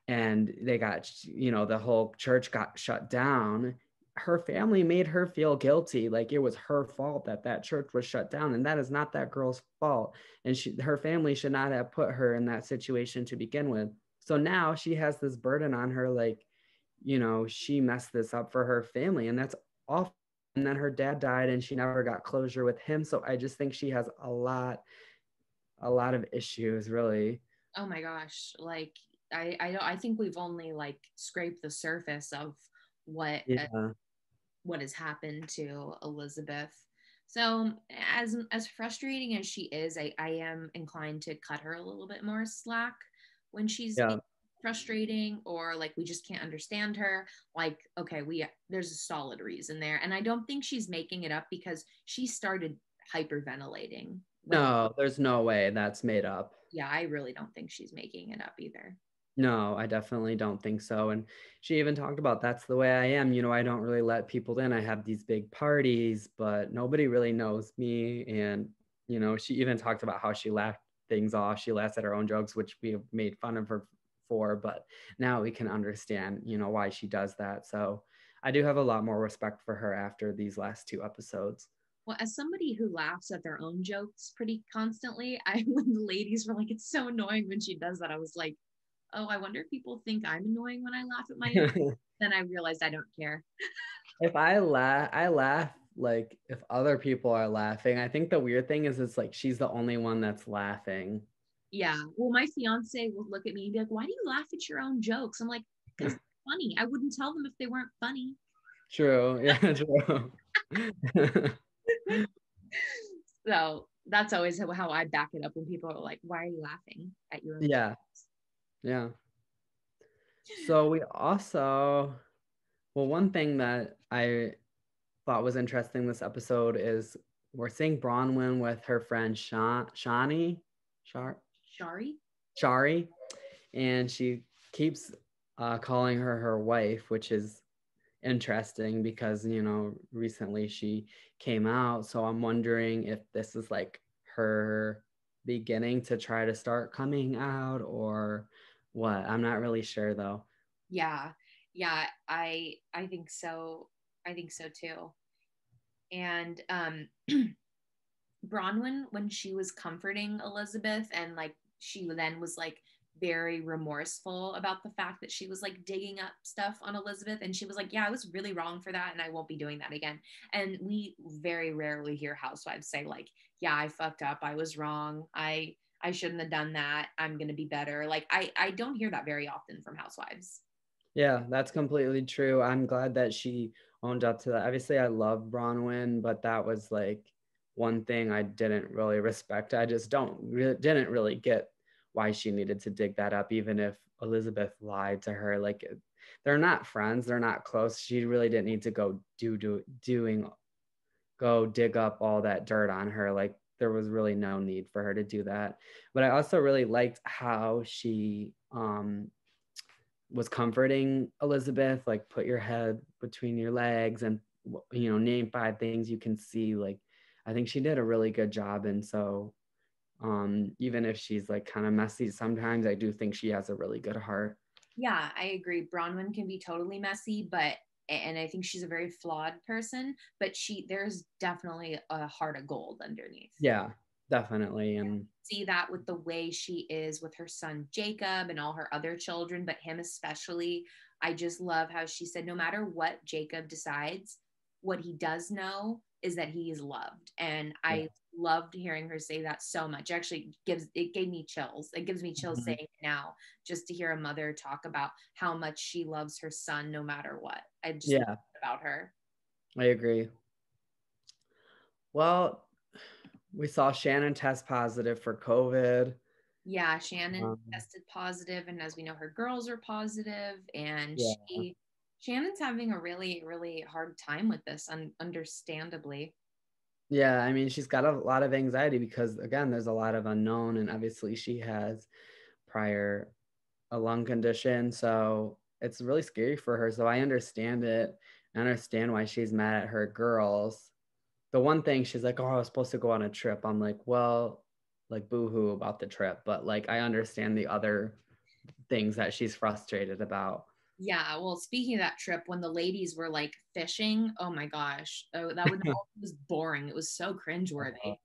and they got, the whole church got shut down, her family made her feel guilty, like it was her fault that that church was shut down, and that is not that girl's fault, and her family should not have put her in that situation to begin with. So now she has this burden on her, like, she messed this up for her family, and that's awful. And then her dad died and she never got closure with him, so I just think she has a lot of issues, really. Oh my gosh, like I think we've only like scraped the surface of what Yeah. what has happened to Elizabeth. So as frustrating as she is, I am inclined to cut her a little bit more slack when she's Yeah. being frustrating, or like we just can't understand her. Like, okay, there's a solid reason there. And I don't think she's making it up, because she started hyperventilating. Like, No, there's no way that's made up. yeah, I really don't think she's making it up either. No, I definitely don't think so. And she even talked about that's the way I am. I don't really let people in. I have these big parties, but nobody really knows me. And, she even talked about how she laughed things off. She laughs at her own jokes, which we have made fun of her before, but now we can understand, why she does that. So I do have a lot more respect for her after these last 2 episodes. Well, as somebody who laughs at their own jokes pretty constantly, when the ladies were like, it's so annoying when she does that, I was like, oh, I wonder if people think I'm annoying when I laugh at my own. Then I realized I don't care. If I laugh like if other people are laughing. I think the weird thing is it's like she's the only one that's laughing. Yeah. Well, my fiance will look at me and be like, why do you laugh at your own jokes? I'm like, because they're funny. I wouldn't tell them if they weren't funny. True. Yeah, true. So that's always how I back it up when people are like, why are you laughing at your own Yeah. jokes? Yeah. So we also, well, one thing that I thought was interesting this episode is we're seeing Bronwyn with her friend Shani, Shari? Shari, and she keeps calling her wife, which is interesting because, recently she came out. So I'm wondering if this is like her beginning to try to start coming out or what. I'm not really sure though. Yeah. Yeah. I think so. I think so too. And Bronwyn, when she was comforting Elizabeth and like she then was like very remorseful about the fact that she was like digging up stuff on Elizabeth, and she was like, yeah, I was really wrong for that and I won't be doing that again. And we very rarely hear housewives say like, yeah, I fucked up, I was wrong, I shouldn't have done that, I'm going to be better. Like I don't hear that very often from housewives. Yeah, that's completely true. I'm glad that she owned up to that. Obviously, I love Bronwyn, but that was like one thing I didn't really respect. I just didn't really get why she needed to dig that up, even if Elizabeth lied to her. Like they're not friends, they're not close. She really didn't need to go dig up all that dirt on her. Like there was really no need for her to do that. But I also really liked how she was comforting Elizabeth, like put your head between your legs and name 5 things you can see. Like I think she did a really good job. And so even if she's like kind of messy sometimes, I do think she has a really good heart. Yeah, I agree. Bronwyn can be totally messy, but and I think she's a very flawed person, but there's definitely a heart of gold underneath. Yeah, definitely. And See that with the way she is with her son Jacob and all her other children, but him especially. I just love how she said no matter what Jacob decides, what he does know is that he is loved. And yeah. I loved hearing her say that so much. Actually gave me chills. It gives me chills saying it now, just to hear a mother talk about how much she loves her son no matter what. I just love Yeah, about her. I agree. Well, we saw Shannon test positive for COVID. Yeah, Shannon Um, tested positive, and as we know, her girls are positive, and yeah. Shannon's having a really, really hard time with this, understandably. Yeah, I mean, she's got a lot of anxiety because, again, there's a lot of unknown, and obviously she has prior a lung condition, so it's really scary for her. So I understand it. I understand why she's mad at her girls. The one thing she's like, "Oh, I was supposed to go on a trip." I'm like, "Well, like boo-hoo about the trip, but like I understand the other things that she's frustrated about." Yeah, well, speaking of that trip, when the ladies were like fishing, oh my gosh, that was boring. It was so Uh, cringeworthy.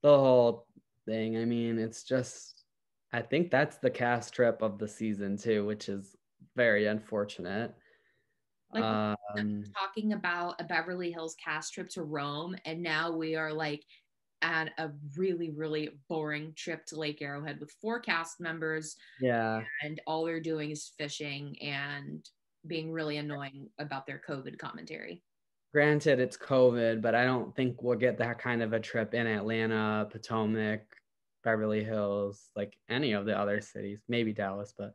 the whole thing. I mean, it's just, I think that's the cast trip of the season too, which is very unfortunate. Like Um, talking about a Beverly Hills cast trip to Rome, and now we are like at a really, really boring trip to Lake Arrowhead with 4 cast members, yeah, and all they're doing is fishing and being really annoying about their COVID commentary. granted it's COVID, but I don't think we'll get that kind of a trip in Atlanta, Potomac, Beverly Hills, like any of the other cities, maybe Dallas, but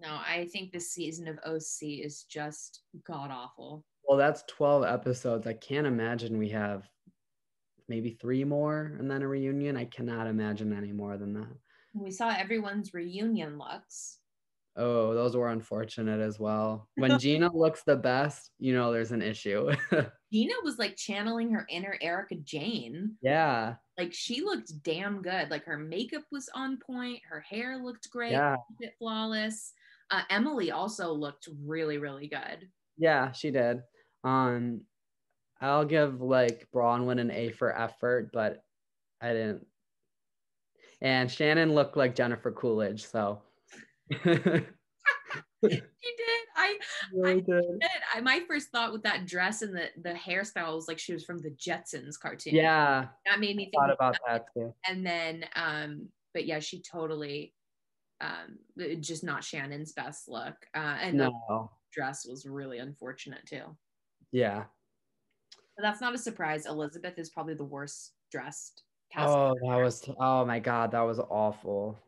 No, I think this season of OC is just god awful. well, that's 12 episodes. I can't imagine we have maybe 3 more and then a reunion. I cannot imagine any more than that. We saw everyone's reunion looks. Oh, those were unfortunate as well. When Gina looks the best, there's an issue. Gina was like channeling her inner Erica Jane. Yeah. Like she looked damn good. Like her makeup was on point. Her hair looked great. Yeah. Flawless. Emily also looked really, really good. Yeah, she did. I'll give like Bronwyn an A for effort, but I didn't. And Shannon looked like Jennifer Coolidge, so. She did. I Really did. did. My first thought with that dress and the hairstyle was like she was from the Jetsons cartoon. Yeah. That made me Thought think about that too. And then, but yeah, she totally, just not Shannon's best look. And the No. dress was really unfortunate too. Yeah. But that's not a surprise. Elizabeth is probably the worst dressed cast. Oh my God, that was awful.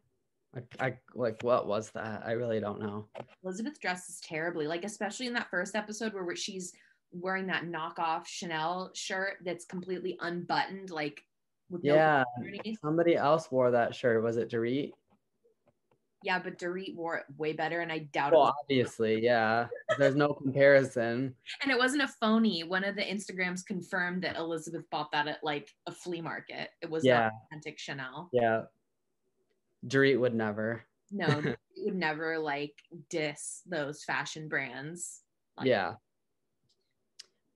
I like, what was that? I really don't know. Elizabeth dresses terribly, like especially in that first episode where she's wearing that knockoff Chanel shirt that's completely unbuttoned, like with Yeah, no underneath. somebody else wore that shirt. Was it Dorit? Yeah, but Dorit wore it way better, and I doubt it Well, was. obviously, yeah. There's no comparison. And it wasn't a phony. One of the Instagrams confirmed that Elizabeth bought that at like a flea market. It was not authentic Chanel. Yeah. Dorit would never. No, you would never like diss those fashion brands. Like, yeah.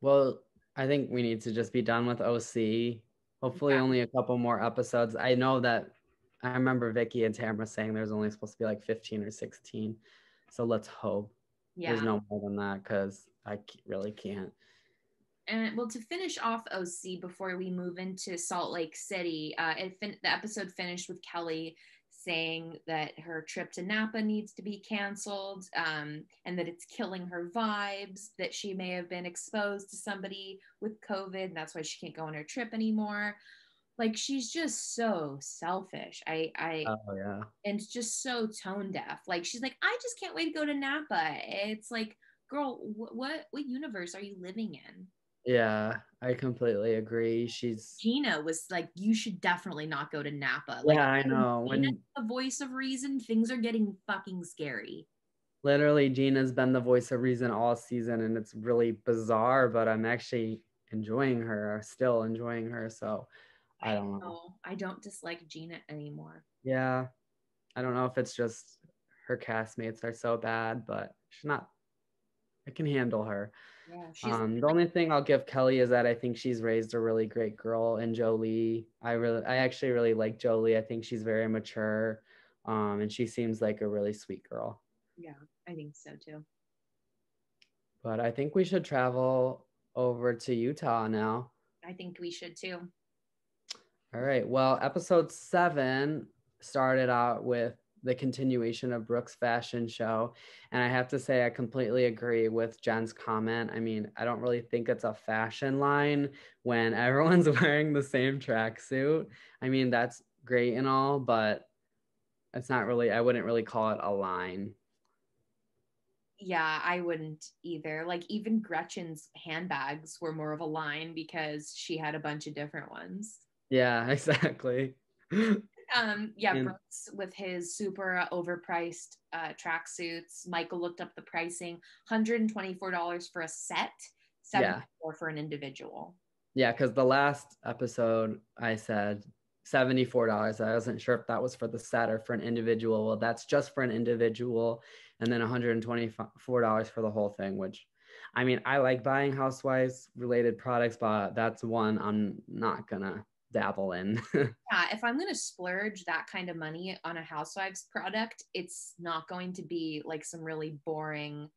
Well, I think we need to just be done with OC. Hopefully only a couple more episodes. I know that I remember Vicky and Tamara saying there's only supposed to be like 15 or 16. So let's hope there's no more than that, because I really can't. And well, to finish off OC before we move into Salt Lake City, the episode finished with Kelly saying that her trip to Napa needs to be canceled, and that it's killing her vibes, that she may have been exposed to somebody with COVID, and that's why she can't go on her trip anymore. Like, she's just so selfish. Oh yeah. And just so tone deaf. Like, she's like, I just can't wait to go to Napa. It's like, girl, what universe are you living in? Yeah, I completely agree. Gina was like, you should definitely not go to Napa. Like, yeah, I know. When the voice of reason, things are getting fucking scary. Literally, Gina's been the voice of reason all season, and it's really bizarre, but I'm actually enjoying her, still enjoying her. So I don't know. I don't dislike Gina anymore. Yeah. I don't know if it's just her castmates are so bad, but she's not, I can handle her. Yeah, the only thing I'll give Kelly is that I think she's raised a really great girl in Jolie. I actually really like Jolie. I think she's very mature, and she seems like a really sweet girl. Yeah, I think so too. But I think we should travel over to Utah now. I think we should too. All right. Well, episode 7 started out with the continuation of Brooke's fashion show. And I have to say, I completely agree with Jen's comment. I mean, I don't really think it's a fashion line when everyone's wearing the same tracksuit. I mean, that's great and all, but it's not really, I wouldn't really call it a line. Yeah, I wouldn't either. Like, even Gretchen's handbags were more of a line because she had a bunch of different ones. Yeah, exactly. Brooks with his super overpriced tracksuits. Michael looked up the pricing, $124 for a set, $74 for an individual. Yeah, because the last episode I said $74. I wasn't sure if that was for the set or for an individual. Well, that's just for an individual, and then $124 for the whole thing, which, I mean, I like buying Housewives related products, but that's one I'm not gonna dabble in. Yeah, if I'm gonna splurge that kind of money on a Housewives product, it's not going to be like some really boring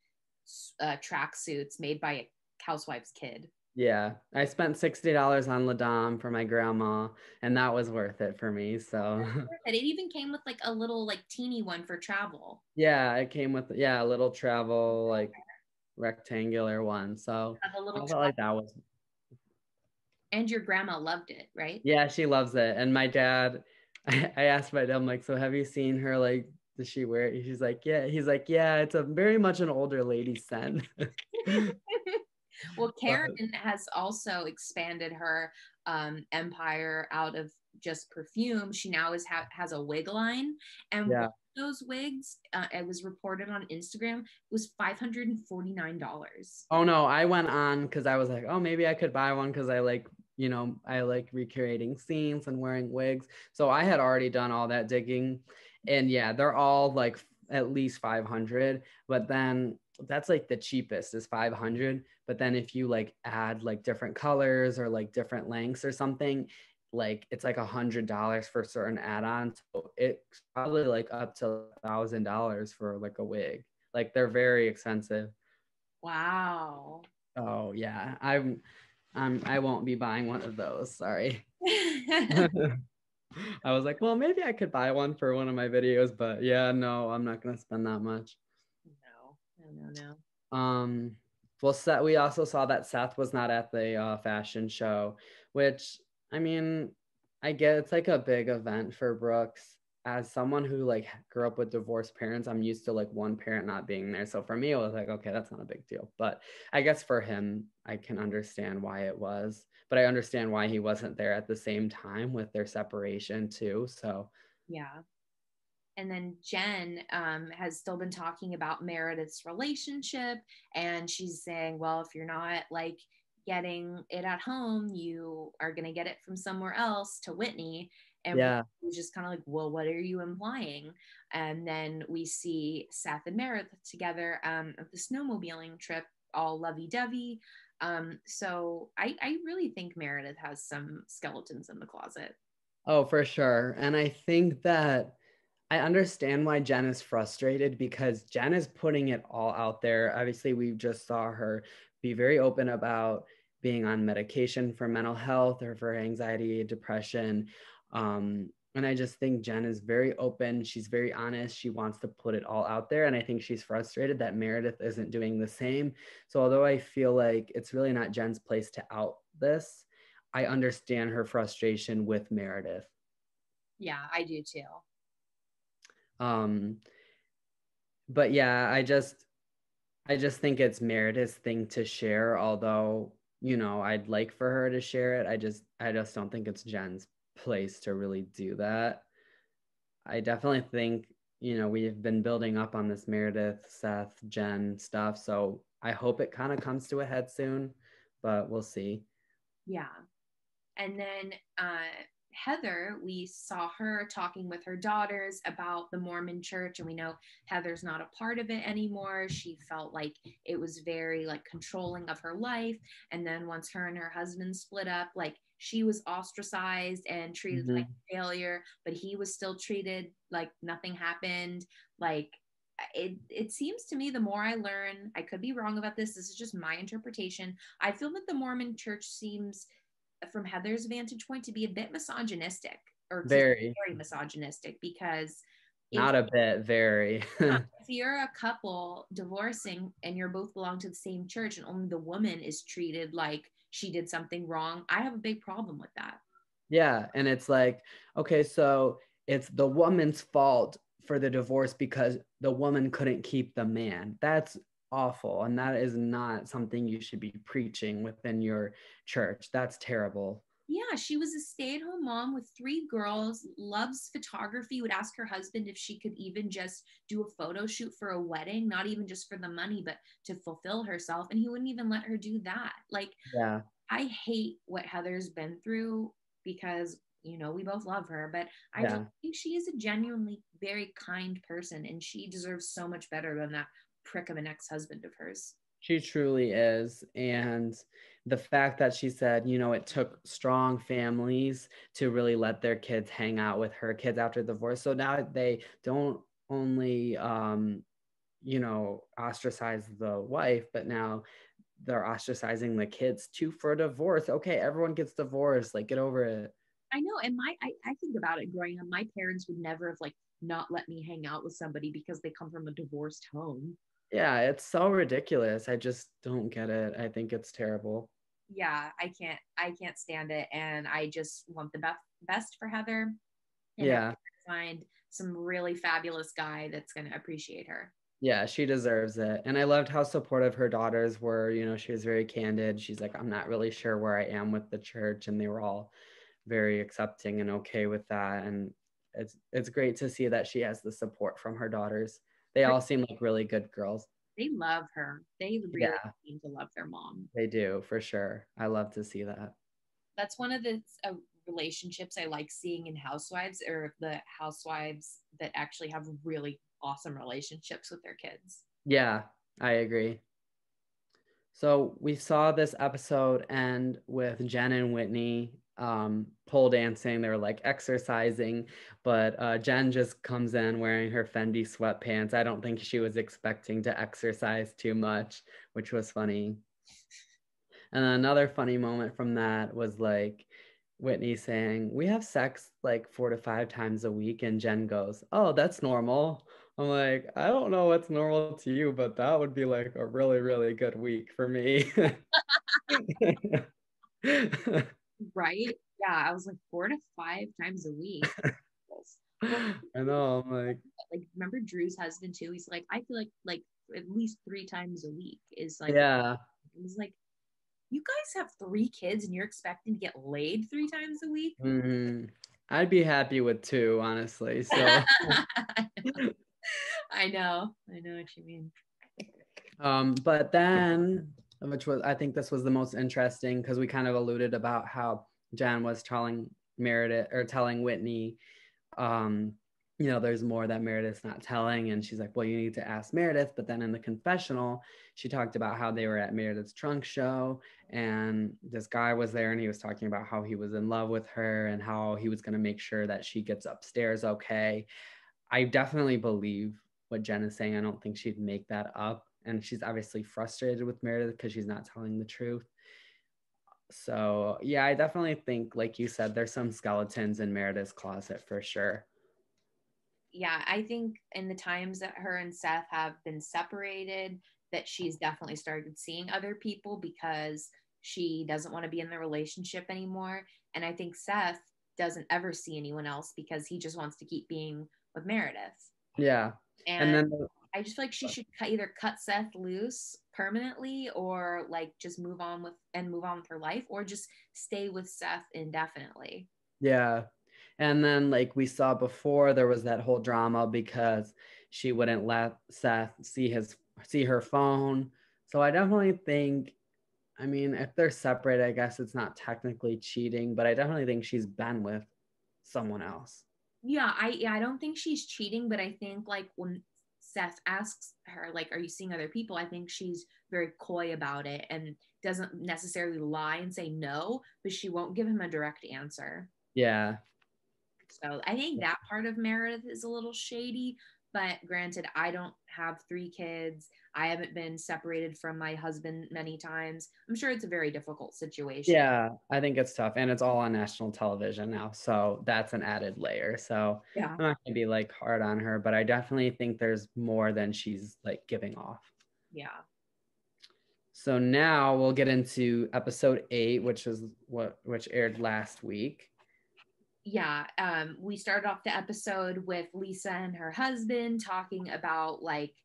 tracksuits made by a Housewives kid. Yeah, I spent $60 on La Dame for my grandma, and that was worth it for me. So it even came with like a little like teeny one for travel. Yeah, it came with a little travel like rectangular one. So I felt like that was. And your grandma loved it, right? Yeah, she loves it. And my dad, I asked my dad, I'm like, so have you seen her? Like, does she wear it? She's like, yeah. He's like, yeah, it's a very much an older lady scent. Well, Karen has also expanded her empire out of just perfume. She now has a wig line. And those wigs, it was reported on Instagram, it was $549. Oh no, I went on because I was like, oh, maybe I could buy one because I like, I like recreating scenes and wearing wigs. So I had already done all that digging. And yeah, they're all like at least 500, but then that's like the cheapest is 500. But then if you like add like different colors or like different lengths or something, like it's like $100 for certain add-ons. So it's probably like up to $1,000 for like a wig. Like they're very expensive. Wow. Oh yeah, I won't be buying one of those. Sorry. I was like, well, maybe I could buy one for one of my videos, but yeah, no, I'm not gonna spend that much. No. Well, Seth, we also saw that Seth was not at the fashion show, which I mean, I get it's like a big event for Brooks. As someone who like grew up with divorced parents, I'm used to like one parent not being there. So for me, it was like, okay, that's not a big deal. But I guess for him, I can understand why it was. But I understand why he wasn't there at the same time with their separation too. So Yeah. And then Jen has still been talking about Meredith's relationship, and she's saying, well, if you're not like getting it at home, you are going to get it from somewhere else, to Whitney. And yeah. we just kind of like, well, what are you implying? And then we see Seth and Meredith together at the snowmobiling trip, all lovey-dovey. So I really think Meredith has some skeletons in the closet. Oh, for sure. And I think that I understand why Jen is frustrated because Jen is putting it all out there. Obviously, we just saw her be very open about being on medication for mental health or for anxiety, depression. And I just think Jen is very open. She's very honest. She wants to put it all out there. And I think she's frustrated that Meredith isn't doing the same. So, although I feel like it's really not Jen's place to out this, I understand her frustration with Meredith. Yeah, I do too. Um, but yeah, I just think it's Meredith's thing to share, although, I'd like for her to share it. I just don't think it's Jen's place to really do that. I definitely think, we've been building up on this Meredith, Seth, Jen stuff, so I hope it kind of comes to a head soon, but we'll see. Yeah. And then Heather, we saw her talking with her daughters about the Mormon church, and we know Heather's not a part of it anymore. She felt like it was very like controlling of her life. And then once her and her husband split up, like she was ostracized and treated like Mhm. failure, but he was still treated like nothing happened. Like it seems to me, the more I learn, I could be wrong about this is just my interpretation. I feel that the Mormon church seems, from Heather's vantage point, to be a bit misogynistic, or to Very. very misogynistic, because if Not a bit, very. if you're a couple divorcing and you're both belong to the same church and only the woman is treated like she did something wrong, I have a big problem with that. Yeah, and it's like, okay, so it's the woman's fault for the divorce because the woman couldn't keep the man. That's awful, and that is not something you should be preaching within your church. That's terrible. Yeah, she was a stay-at-home mom with three girls, loves photography, would ask her husband if she could even just do a photo shoot for a wedding, not even just for the money, but to fulfill herself. And he wouldn't even let her do that. Like, Yeah, I hate what Heather's been through, because, we both love her, but I really yeah. think she is a genuinely very kind person, and she deserves so much better than that prick of an ex-husband of hers. She truly is. And the fact that she said, it took strong families to really let their kids hang out with her kids after divorce. So now they don't only ostracize the wife, but now they're ostracizing the kids too for divorce. Okay, everyone gets divorced. Like, get over it. I know, and I think about it growing up, my parents would never have like not let me hang out with somebody because they come from a divorced home. Yeah, it's so ridiculous. I just don't get it. I think it's terrible. Yeah, I can't stand it, and I just want the best for Heather, and I Yeah. find some really fabulous guy that's going to appreciate her. Yeah, she deserves it. And I loved how supportive her daughters were. She was very candid. She's like, I'm not really sure where I am with the church. And they were all very accepting and okay with that. And it's great to see that she has the support from her daughters. They all seem like really good girls. They love her. They really seem to love their mom. They do, for sure. I love to see that. That's one of the relationships I like seeing in housewives, or the housewives that actually have really awesome relationships with their kids. Yeah, I agree. So we saw this episode end with Jen and Whitney pole dancing. They were like exercising, but Jen just comes in wearing her Fendi sweatpants. I don't think she was expecting to exercise too much, which was funny. And another funny moment from that was like Whitney saying, "We have sex like 4 to 5 times a week." And Jen goes, "Oh, that's normal." I'm like, I don't know what's normal to you, but that would be like a really, really good week for me. Right? Yeah, I was like 4 to 5 times a week. I know. I'm like remember Drew's husband too? He's like, I feel like at least 3 times a week is like, yeah. It was like, you guys have 3 kids and you're expecting to get laid 3 times a week? Mm-hmm. I'd be happy with 2, honestly. So I know what you mean. But then, which was, I think this was the most interesting because we kind of alluded about how Jan was telling Meredith or telling Whitney, there's more that Meredith's not telling. And she's like, well, you need to ask Meredith. But then in the confessional, she talked about how they were at Meredith's trunk show and this guy was there and he was talking about how he was in love with her and how he was going to make sure that she gets upstairs okay. I definitely believe what Jen is saying. I don't think she'd make that up. And she's obviously frustrated with Meredith because she's not telling the truth. So, yeah, I definitely think, like you said, there's some skeletons in Meredith's closet for sure. Yeah, I think in the times that her and Seth have been separated, that she's definitely started seeing other people because she doesn't want to be in the relationship anymore. And I think Seth doesn't ever see anyone else because he just wants to keep being with Meredith. Yeah. And then I just feel like she should either cut Seth loose permanently or like just move on with her life, or just stay with Seth indefinitely. Yeah. And then like we saw before, there was that whole drama because she wouldn't let Seth see her phone. So I definitely think, I mean, if they're separate, I guess it's not technically cheating, but I definitely think she's been with someone else. Yeah, I don't think she's cheating, but I think like when Seth asks her, like, are you seeing other people? I think she's very coy about it and doesn't necessarily lie and say no, but she won't give him a direct answer. Yeah. So I think that part of Meredith is a little shady, but granted, I don't have 3 kids. I haven't been separated from my husband many times. I'm sure it's a very difficult situation. Yeah, I think it's tough. And it's all on national television now. So that's an added layer. So yeah, I'm not going to be like hard on her, but I definitely think there's more than she's like giving off. Yeah. So now we'll get into episode 8, which aired last week. Yeah, we started off the episode with Lisa and her husband talking about like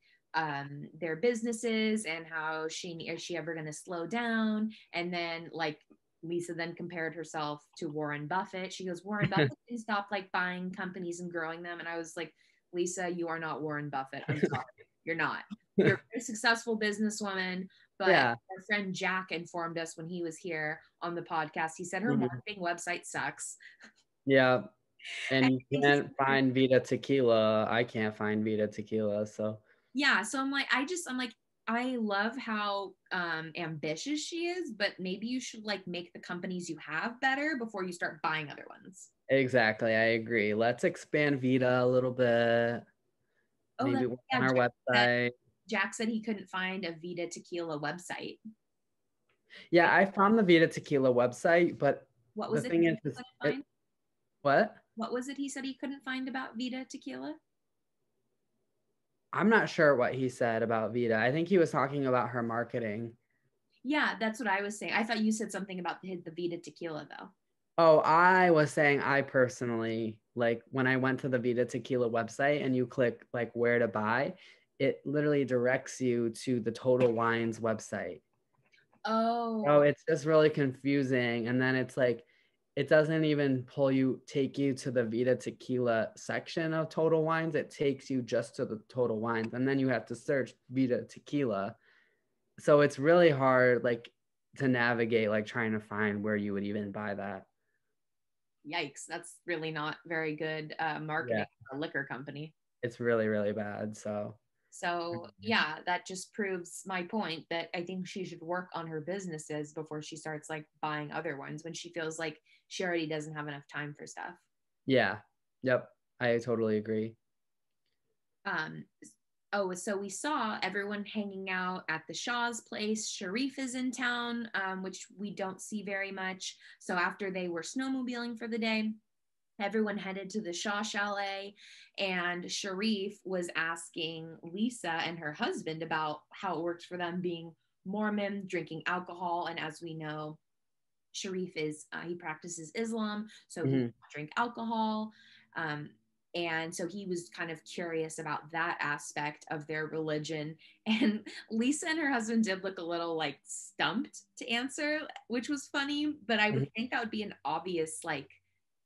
their businesses and how is she ever going to slow down, and then like Lisa then compared herself to Warren Buffett. She goes, Warren Buffett can stop like buying companies and growing them, and I was like, Lisa, you are not Warren Buffett. I'm sorry, you're not. You're a very successful businesswoman. But our friend Jack informed us when he was here on the podcast, he said her marketing website sucks. Yeah. And you can't find Vita Tequila. I can't find Vita Tequila. So yeah. So I'm like, I love how ambitious she is, but maybe you should like make the companies you have better before you start buying other ones. Exactly. I agree. Let's expand Vita a little bit. Maybe on our website. Jack said he couldn't find a Vita Tequila website. Yeah, I found the Vita Tequila website, but what was the thing is, what? What was it he said he couldn't find about Vita Tequila? I'm not sure what he said about Vita. I think he was talking about her marketing. Yeah, that's what I was saying. I thought you said something about the Vita Tequila, though. Oh, I was saying I personally, like when I went to the Vita Tequila website and you click like where to buy, it literally directs you to the Total Wines website. Oh. Oh, it's just really confusing. And then it's like, it doesn't even take you to the Vita Tequila section of Total Wines. It takes you just to the Total Wines, and then you have to search Vita Tequila. So it's really hard, like, to navigate, like trying to find where you would even buy that. Yikes, that's really not very good marketing for a liquor company. It's really, really bad. So yeah, that just proves my point that I think she should work on her businesses before she starts like buying other ones when she feels like she already doesn't have enough time for stuff. Yeah. Yep. I totally agree. So we saw everyone hanging out at the Shaw's place. Sharif is in town, which we don't see very much. So after they were snowmobiling for the day, everyone headed to the Shaw Chalet, and Sharif was asking Lisa and her husband about how it works for them being Mormon, drinking alcohol. And as we know, Sharif he practices Islam, so he doesn't drink alcohol. And so he was kind of curious about that aspect of their religion. And Lisa and her husband did look a little like stumped to answer, which was funny, but I would think that would be an obvious, like,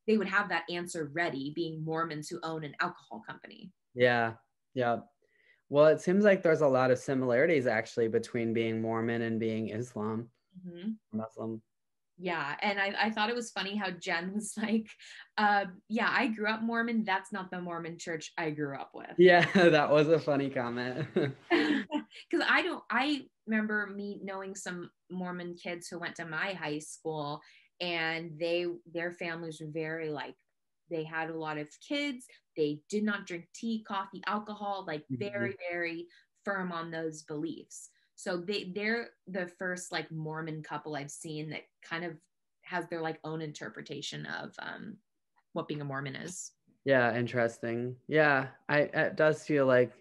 they would have that answer ready, being Mormons who own an alcohol company. Yeah. Yeah. Well, it seems like there's a lot of similarities actually between being Mormon and being Muslim. Yeah. And I thought it was funny how Jen was like, yeah, I grew up Mormon. That's not the Mormon church I grew up with. Yeah, that was a funny comment. Because I remember me knowing some Mormon kids who went to my high school, and their families were very like, they had a lot of kids. They did not drink tea, coffee, alcohol, like very, very firm on those beliefs. So they're the first like Mormon couple I've seen that kind of has their like own interpretation of what being a Mormon is. Yeah, interesting. Yeah, it does feel like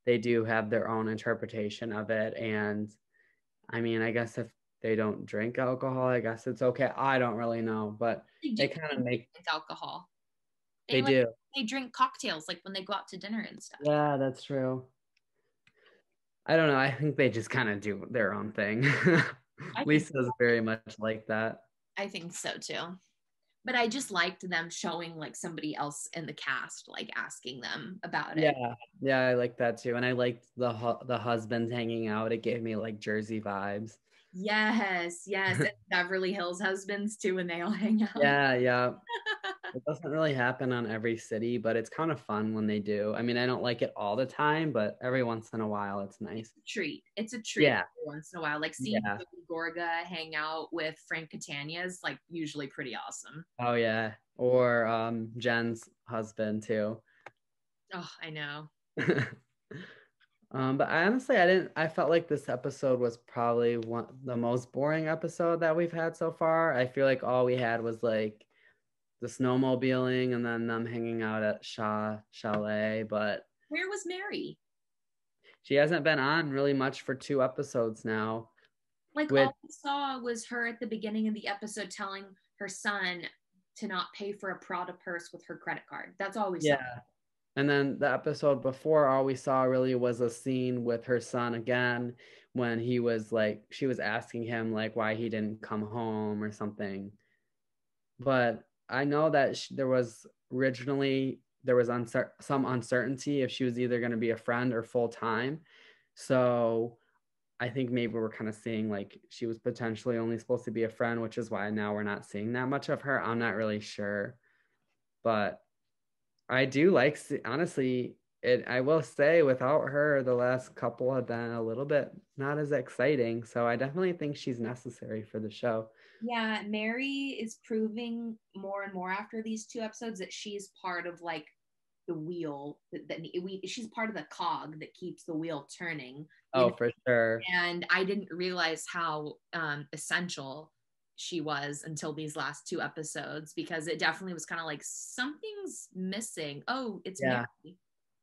they do have their own interpretation of it. And I mean, I guess if they don't drink alcohol, I guess it's okay. I don't really know, but they kind of make alcohol. They do. They drink cocktails like when they go out to dinner and stuff. Yeah, that's true. I don't know. I think they just kind of do their own thing. Lisa's very much like that. I think so too. But I just liked them showing like somebody else in the cast, like asking them about it. Yeah, I like that too. And I liked the husbands hanging out. It gave me like Jersey vibes. Yes. And Beverly Hills husbands too, when they all hang out. Yeah. It doesn't really happen on every city, but it's kind of fun when they do. I mean, I don't like it all the time, but every once in a while, it's nice. It's a treat every once in a while. Like seeing Gorga hang out with Frank Catania is like usually pretty awesome. Oh yeah, or Jen's husband too. Oh, I know. But I felt like this episode was probably the most boring episode that we've had so far. I feel like all we had was like the snowmobiling and then them hanging out at Shaw Chalet. But where was Mary? She hasn't been on really much for 2 episodes now. Like all we saw was her at the beginning of the episode telling her son to not pay for a Prada purse with her credit card. That's all we saw. Yeah. And then the episode before, all we saw really was a scene with her son again when she was asking him like why he didn't come home or something. But I know that there was some uncertainty if she was either going to be a friend or full time. So I think maybe we're kind of seeing like she was potentially only supposed to be a friend, which is why now we're not seeing that much of her. I'm not really sure. But I do like, honestly, I will say without her, the last couple have been a little bit not as exciting. So I definitely think she's necessary for the show. Yeah, Mary is proving more and more after these 2 episodes that she's part of like the wheel she's part of the cog that keeps the wheel turning. Oh, for sure. And I didn't realize how essential she was until these last 2 episodes, because it definitely was kind of like something's missing. Oh, it's Mary.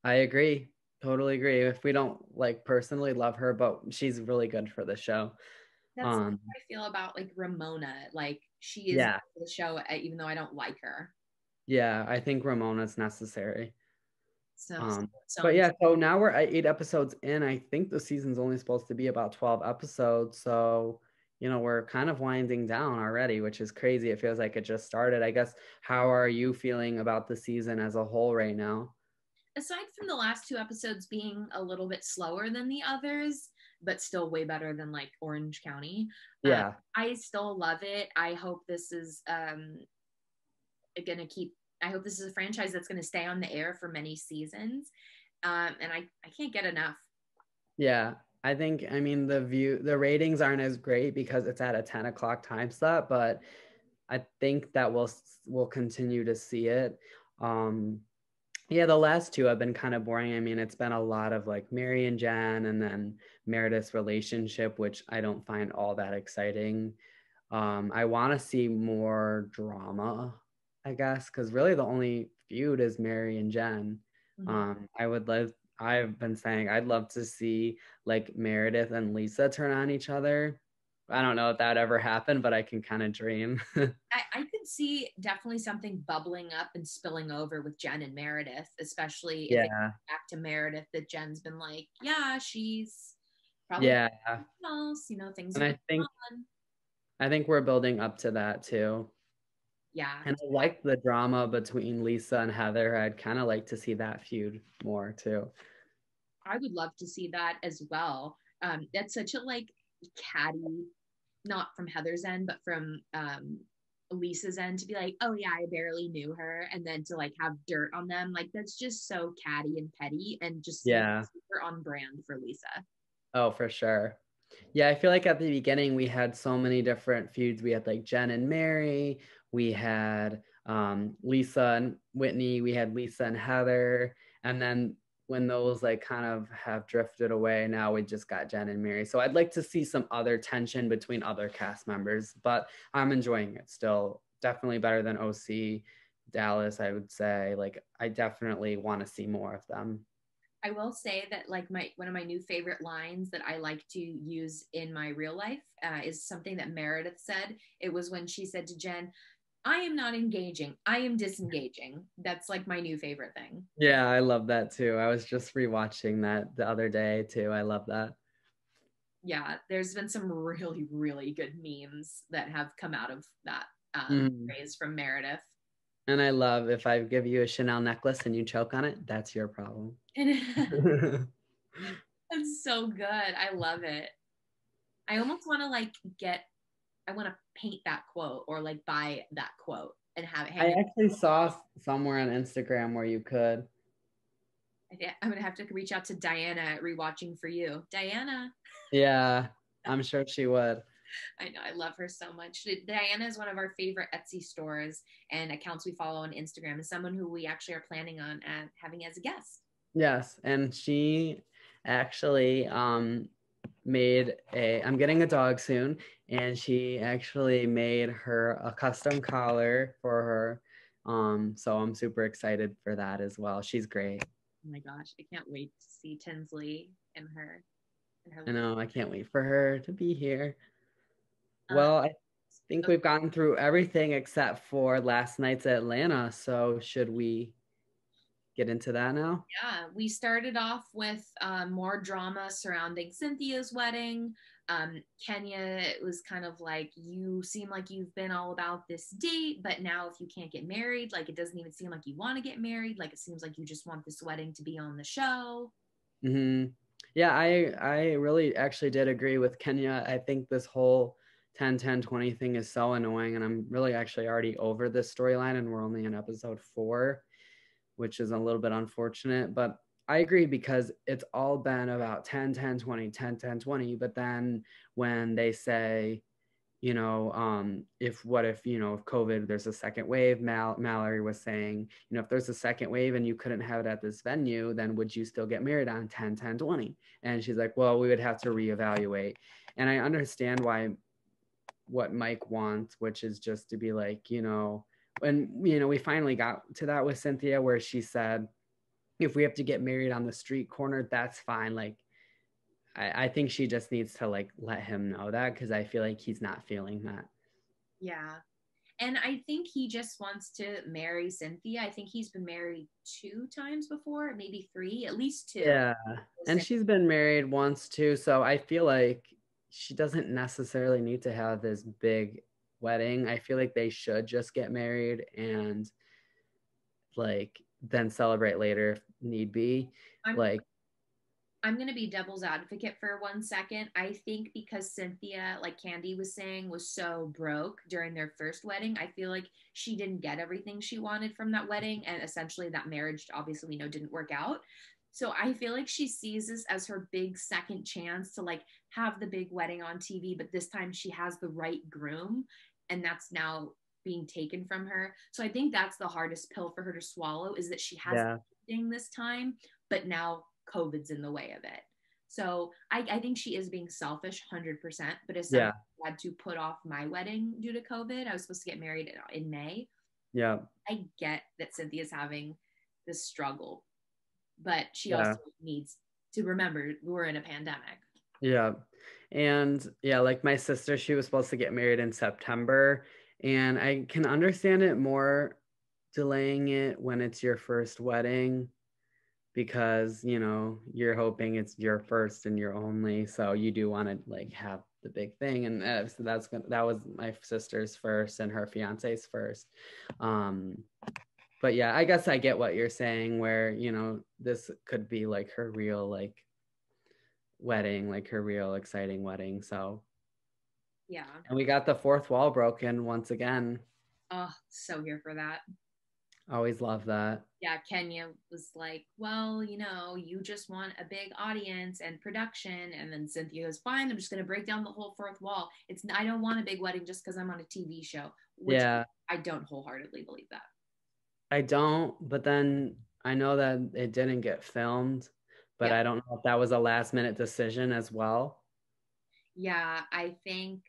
I agree. Totally agree. If we don't like personally love her, but she's really good for the show. That's how I feel about like Ramona. Like she is for the show, even though I don't like her. Yeah, I think Ramona's necessary. So now we're at 8 episodes in. I think the season's only supposed to be about 12 episodes. So we're kind of winding down already, which is crazy. It feels like it just started. I guess, how are you feeling about the season as a whole right now? Aside from the last two episodes being a little bit slower than the others, but still way better than like Orange County, Yeah. I still love it. I hope this is gonna keep. I hope this is a franchise that's going to stay on the air for many seasons, and I can't get enough. Yeah. I mean, the ratings aren't as great because it's at a 10 o'clock time slot, but I think that we'll continue to see it. Um, yeah, the last two have been kind of boring. I mean, it's been a lot of like Mary and Jen and then Meredith's relationship, which I don't find all that exciting. I want to see more drama, I guess, because really the only feud is Mary and Jen. Mm-hmm. I've been saying I'd love to see like Meredith and Lisa turn on each other. I don't know if that ever happened, but I can kind of dream. I could see definitely something bubbling up and spilling over with Jen and Meredith, especially if it Yeah. goes back to Meredith that Jen's been like, yeah, she's probably Yeah. else, things are And going on. I think we're building up to that too. Yeah, And I like the drama between Lisa and Heather. I'd kind of like to see that feud more too. I would love to see that as well. That's such a like catty, not from Heather's end, but from Lisa's end to be like, oh yeah, I barely knew her, and then to like have dirt on them, like that's just so catty and petty, and just Yeah. super on brand for Lisa. Oh, for sure. Yeah, I feel like at the beginning we had so many different feuds. We had like Jen and Mary, we had Lisa and Whitney, we had Lisa and Heather, and then when those like kind of have drifted away, now we just got Jen and Mary. So I'd like to see some other tension between other cast members, but I'm enjoying it still. Definitely better than OC, Dallas, I would say. Like I definitely want to see more of them. I will say that like my one of my new favorite lines that I like to use in my real life is something that Meredith said. It was when she said to Jen, I am not engaging, I am disengaging. That's like my new favorite thing. Yeah, I love that too. I was just rewatching that the other day too. I love that. Yeah, there's been some really, really good memes that have come out of that Mhm. phrase from Meredith. And I love if I give you a Chanel necklace and you choke on it, that's your problem. And it's so good. I love it. I almost want to like I want to paint that quote or like buy that quote and have it I hang it. actually saw somewhere on Instagram where you could. I'm gonna have to reach out to Diana at Rewatching for You. Diana, Yeah, I'm sure she would. I know I love her so much. Diana is one of our favorite Etsy stores and accounts we follow on Instagram, and someone who we actually are planning on having as a guest. Yes, and she actually I'm getting a dog soon, and she actually made her a custom collar for her. So I'm super excited for that as well. She's great. Oh my gosh, I can't wait to see Tinsley and her I little. know, I can't wait for her to be here. Uh, Well, I think we've gotten through everything except for last night's Atlanta. So should we get into that now? yeah, we started off with more drama surrounding Cynthia's wedding. Kenya, it was kind of like, you seem like you've been all about this date, but now if you can't get married, like it doesn't even seem like you want to get married. Like it seems like you just want this wedding to be on the show. Hmm. Yeah, I really actually did agree with Kenya. I think this whole 10-10-20 thing is so annoying, and I'm really actually already over this storyline, and we're only in episode 4, which is a little bit unfortunate. But I agree because it's all been about 10-10-20, 10-10-20. But then when they say, if COVID, there's a second wave, Mallory was saying, if there's a second wave and you couldn't have it at this venue, then would you still get married on 10-10-20? And she's like, well, we would have to reevaluate. And I understand what Mike wants, which is just to be like, when, we finally got to that with Cynthia where she said, if we have to get married on the street corner, that's fine. Like, I think she just needs to like let him know that because I feel like he's not feeling that. Yeah. And I think he just wants to marry Cynthia. I think he's been married 2 times before, maybe 3, at least 2. Yeah. And she's been married once too. So I feel like she doesn't necessarily need to have this big wedding. I feel like they should just get married and like then celebrate later if need be. I'm Like, I'm going to be devil's advocate for 1 second. I think because Cynthia, like Candy was saying, was so broke during their first wedding, I feel like she didn't get everything she wanted from that wedding. And essentially, that marriage, obviously, we know didn't work out. So I feel like she sees this as her big second chance to like have the big wedding on TV, but this time she has the right groom, and that's now being taken from her. So I think that's the hardest pill for her to swallow, is that she has yeah, everything this time, but now COVID's in the way of it. So I think she is being selfish 100%, but as someone yeah, who had to put off my wedding due to COVID, I was supposed to get married in May. yeah, I get that Cynthia's having this struggle, but she yeah, also needs to remember we're in a pandemic. yeah. And yeah, like my sister, she was supposed to get married in September. And I can understand it more delaying it when it's your first wedding because, you know, you're hoping it's your first and your only. So you do want to like have the big thing. And so that was my sister's first and her fiance's first. Um, but yeah, I guess I get what you're saying where, you know, this could be like her real like wedding, like her real exciting wedding. So, Yeah. and we got the fourth wall broken once again. Oh, so here for that. Always love that. Yeah, Kenya was like, well, you just want a big audience and production. And then Cynthia goes, fine, I'm just going to break down the whole fourth wall. I don't want a big wedding just because I'm on a TV show, which Yeah, I don't wholeheartedly believe that. I don't, but then I know that it didn't get filmed, but Yeah. I don't know if that was a last minute decision as well. Yeah, I think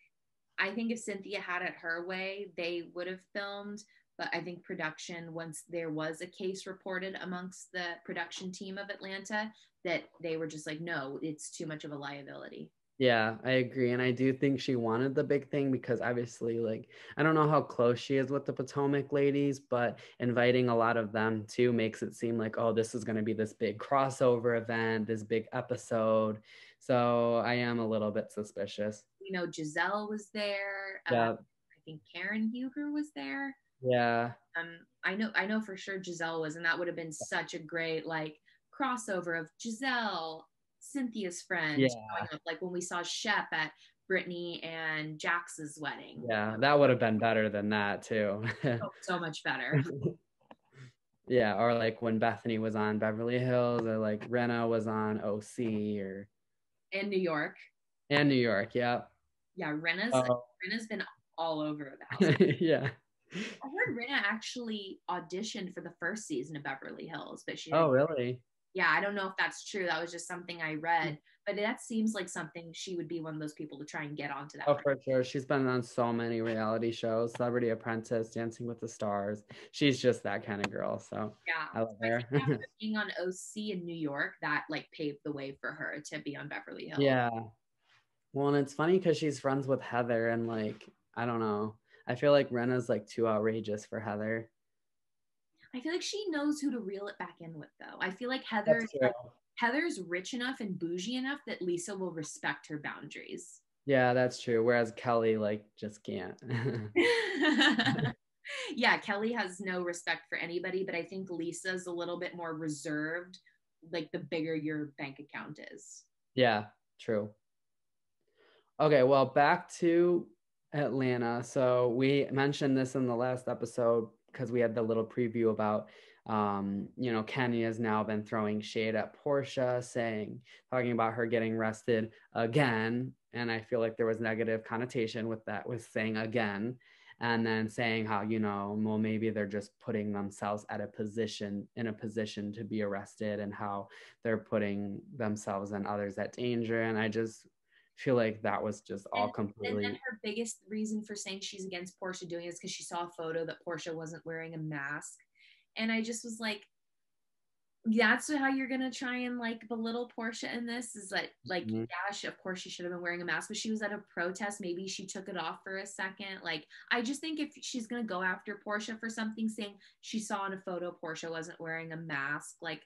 if Cynthia had it her way, they would have filmed. But I think production, once there was a case reported amongst the production team of Atlanta, that they were just like, no, it's too much of a liability. Yeah, I agree. And I do think she wanted the big thing because obviously, like, I don't know how close she is with the Potomac ladies, but inviting a lot of them too makes it seem like, oh, this is going to be this big crossover event, this big episode. So I am a little bit suspicious. Giselle was there. Yeah. I think Karen Huger was there. Yeah. I know for sure Giselle was, and that would have been such a great like crossover of Giselle, Cynthia's friend, Yeah. showing up, like when we saw Shep at Brittany and Jax's wedding. Yeah. That would have been better than that too. Oh, so much better. Yeah. Or like when Bethany was on Beverly Hills or like Rena was on OC or In New York. and New York. Yeah. Yeah, Rena's Oh. Rena's been all over the house. Yeah. I heard Rena actually auditioned for the first season of Beverly Hills, but she Oh, didn't. really? Yeah, I don't know if that's true. That was just something I read, but that seems like something she would be one of those people to try and get onto that. Oh, for sure. She's been on so many reality shows, Celebrity Apprentice, Dancing with the Stars. She's just that kind of girl. So Yeah. I love I her. think after being on OC in New York, that like paved the way for her to be on Beverly Hills. Yeah. Well, and it's funny because she's friends with Heather, and like, I don't know. I feel like Rena's like too outrageous for Heather. I feel like she knows who to reel it back in with, though. I feel like That's true. Heather's rich enough and bougie enough that Lisa will respect her boundaries. Yeah, that's true. Whereas Kelly, like, just can't. Yeah, Kelly has no respect for anybody, but I think Lisa's a little bit more reserved, like the bigger your bank account is. Yeah, true. Okay, well, back to Atlanta. So we mentioned this in the last episode because we had the little preview about, Kenya has now been throwing shade at Porsha, talking about her getting arrested again. And I feel like there was negative connotation with that, with saying again, and then saying how, well, maybe they're just putting themselves in a position to be arrested and how they're putting themselves and others at danger. And I just feel like that was just all And then completely. her biggest reason for saying she's against Porsha doing it is because she saw a photo that Porsha wasn't wearing a mask. And I just was like, that's how you're gonna try and like belittle Porsha in this, is like Mhm. yeah, of course she should have been wearing a mask, but she was at a protest, maybe she took it off for a second. Like, I just think if she's gonna go after Porsha for something, saying she saw in a photo Porsha wasn't wearing a mask, like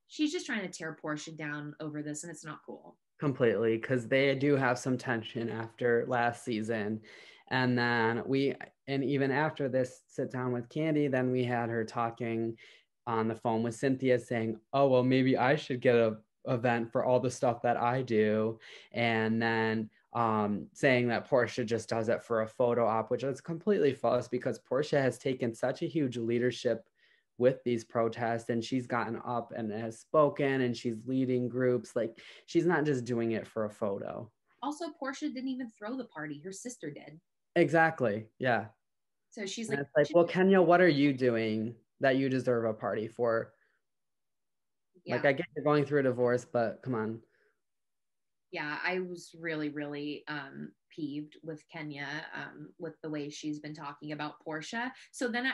she's just trying to tear Porsha down over this, and it's not cool. completely, because they do have some tension after last season. And then and even after this sit down with Candy, then we had her talking on the phone with Cynthia saying, oh, well, maybe I should get a event for all the stuff that I do. And then saying that Porsha just does it for a photo op, which is completely false because Porsha has taken such a huge leadership with these protests, and she's gotten up and has spoken, and she's leading groups. Like, she's not just doing it for a photo. Also, Porsha didn't even throw the party. Her sister did. Exactly. Yeah. So she's And like, it's like, well, Kenya, what are you doing that you deserve a party for? yeah. Like, I get you're going through a divorce, but come on. Yeah, I was really, really peeved with Kenya with the way she's been talking about Porsha. So then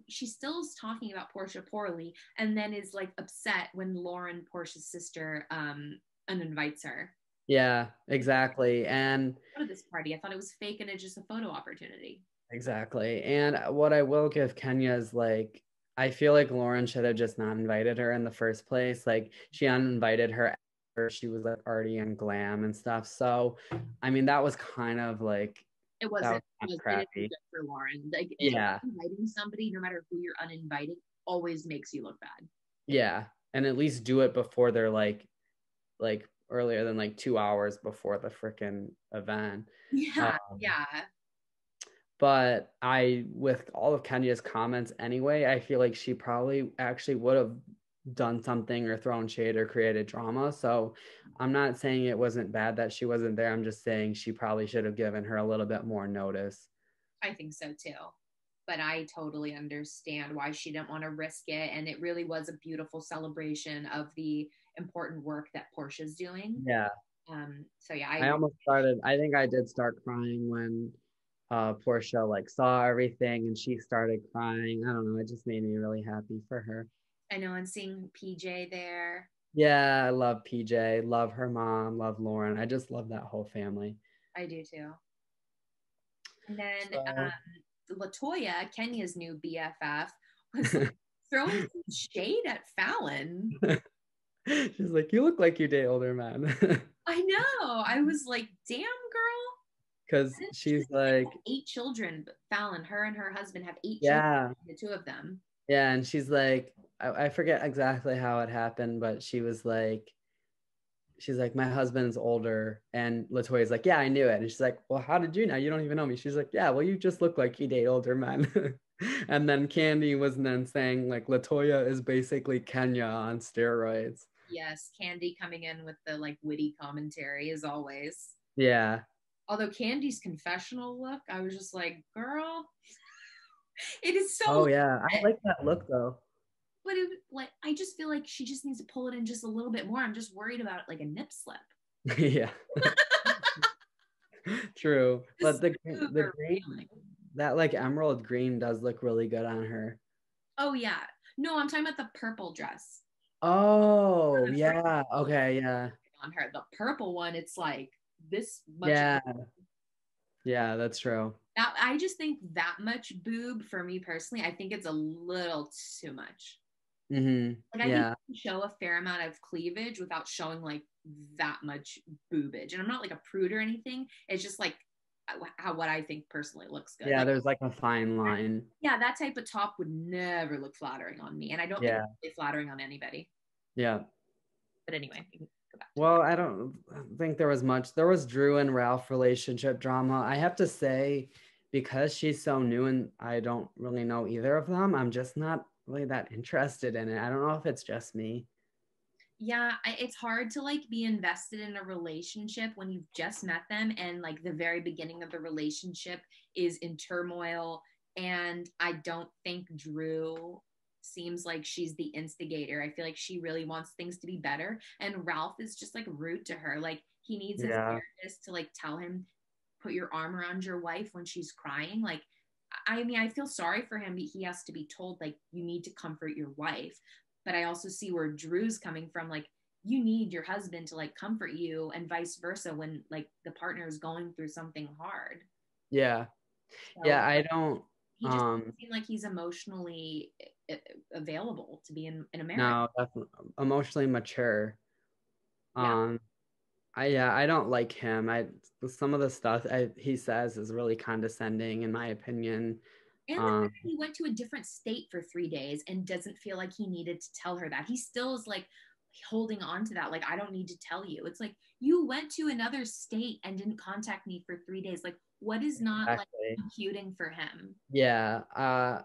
she still is talking about Porsha poorly, and then is like upset when Lauren, Portia's sister, uninvites her. Yeah, exactly. And Go to this party. I thought it was fake and it's just a photo opportunity. exactly. And what I will give Kenya is like, I feel like Lauren should have just not invited her in the first place. Like, she uninvited her after she was like already in glam and stuff. So, I mean, that was kind of like, It that wasn't. was kind of It didn't do crappy. good for Lauren. Like Yeah. inviting somebody, no matter who you're uninviting, always makes you look bad. Yeah. And at least do it before they're like earlier than like 2 hours before the freaking event. Yeah, yeah. But with all of Kenya's comments anyway, I feel like she probably actually would have done something or thrown shade or created drama. So I'm not saying it wasn't bad that she wasn't there. I'm just saying she probably should have given her a little bit more notice. I think so too. But I totally understand why she didn't want to risk it. And it really was a beautiful celebration of the important work that Portia's doing. Yeah. So yeah, I I agree. almost started, I think I did start crying when Porsha like saw everything and she started crying. I don't know. It just made me really happy for her. I know, and seeing PJ there. Yeah, I love PJ, love her mom, love Lauren. I just love that whole family. I do too. And then So Latoya, Kenya's new BFF, was like throwing some shade at Fallon. she's like, you look like you date older men. I know. I was like, damn, girl. Because she's like, 8 children. But Fallon, her and her husband have 8 children, yeah, the two of them. yeah. And she's like, I forget exactly how it happened, but she's like, my husband's older. And Latoya's like, yeah, I knew it. And she's like, well, how did you know? You don't even know me. She's like, yeah, well, you just look like you date older men. And then Candy was then saying, like, Latoya is basically Kenya on steroids. Yes, Candy coming in with the like witty commentary as always. Yeah. Although Candy's confessional look, I was just like, girl, it is so Oh, yeah. I lit. like that look, though. But it, like, I just feel like she just needs to pull it in just a little bit more. I'm just worried about like a nip slip. Yeah. True. Just But the green, revealing. that like emerald green does look really good on her. Oh yeah. No, I'm talking about the purple dress. Oh, yeah. Okay, yeah. On her. The purple one, it's like this much. Yeah. Yeah, that's true. That I just think that much boob for me personally, I think it's a little too much. Mm-hmm. Like I think Yeah. you can show a fair amount of cleavage without showing like that much boobage. And I'm not like a prude or anything. It's just like how what I think personally looks good. Yeah, Like there's like a fine line. yeah, that type of top would never look flattering on me, and I don't think Yeah. it's really flattering on anybody. Yeah. But anyway, we can go back to Well, I don't think there was much. There was Drew and Ralph relationship drama. I have to say, because she's so new and I don't really know either of them, I'm just not really that interested in it. I don't know if it's just me. yeah, it's hard to like be invested in a relationship when you've just met them and like the very beginning of the relationship is in turmoil. And I don't think Drew seems like she's the instigator. I feel like she really wants things to be better. And Ralph is just like rude to her. Like he needs his Yeah. therapist to like tell him, put your arm around your wife when she's crying. Like, I mean, I feel sorry for him. He has to be told, like, you need to comfort your wife. But I also see where Drew's coming from. Like, you need your husband to like comfort you and vice versa when like the partner is going through something hard. Yeah. So Yeah, I don't he just seems like he's emotionally available to be in a marriage. no, definitely emotionally mature. Yeah. Um I don't like him. Some of the stuff he says is really condescending in my opinion. And the Um, fact that he went to a different state for 3 days and doesn't feel like he needed to tell her that. He still is like holding on to that. Like, I don't need to tell you. It's like, you went to another state and didn't contact me for 3 days. Like, what is not like exactly. computing for him? Yeah.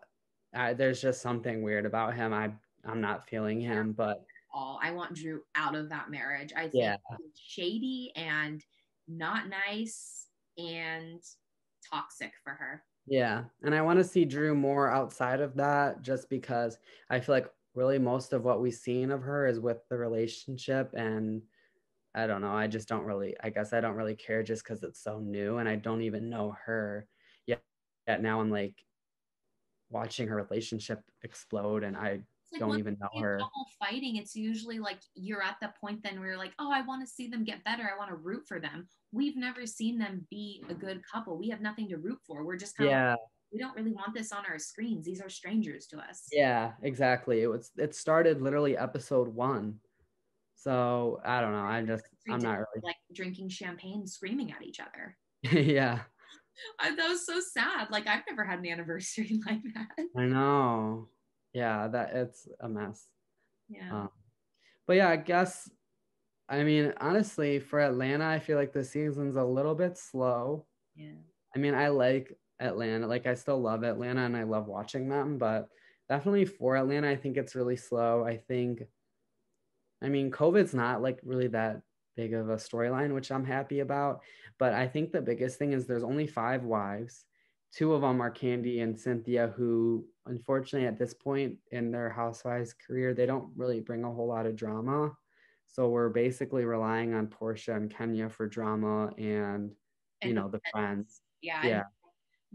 There's just something weird about him. I'm not feeling him, but All I want Drew out of that marriage. I think yeah. he's shady and not nice and toxic for her. Yeah. And I want to see Drew more outside of that just because I feel like really most of what we've seen of her is with the relationship. And I don't know. I just don't really, I guess I don't really care just because it's so new and I don't even know her yet. Yet now I'm like watching her relationship explode and I It's like don't once even know you see a her. couple fighting, it's usually like you're at the point then where you're like, oh, I want to see them get better. I want to root for them. We've never seen them be a good couple. We have nothing to root for. We're just kind of like, Yeah. we don't really want this on our screens. These are strangers to us. Yeah, exactly. It started literally episode 1. So I don't know. I'm not really. Like drinking champagne, screaming at each other. Yeah, That was so sad. Like, I've never had an anniversary like that. I know. Yeah, that it's a mess. Yeah. Um, but yeah, I guess I mean honestly for Atlanta, I feel like the season's a little bit slow. Yeah. I mean, I like Atlanta. Like I still love Atlanta and I love watching them, but definitely for Atlanta, I think it's really slow. I mean, COVID's not like really that big of a storyline, which I'm happy about. But I think the biggest thing is there's only 5 wives. 2 of them are Candy and Cynthia, who unfortunately at this point in their housewives career, they don't really bring a whole lot of drama. So we're basically relying on Porsha and Kenya for drama and, And the the friends. friends. Yeah. And Yeah.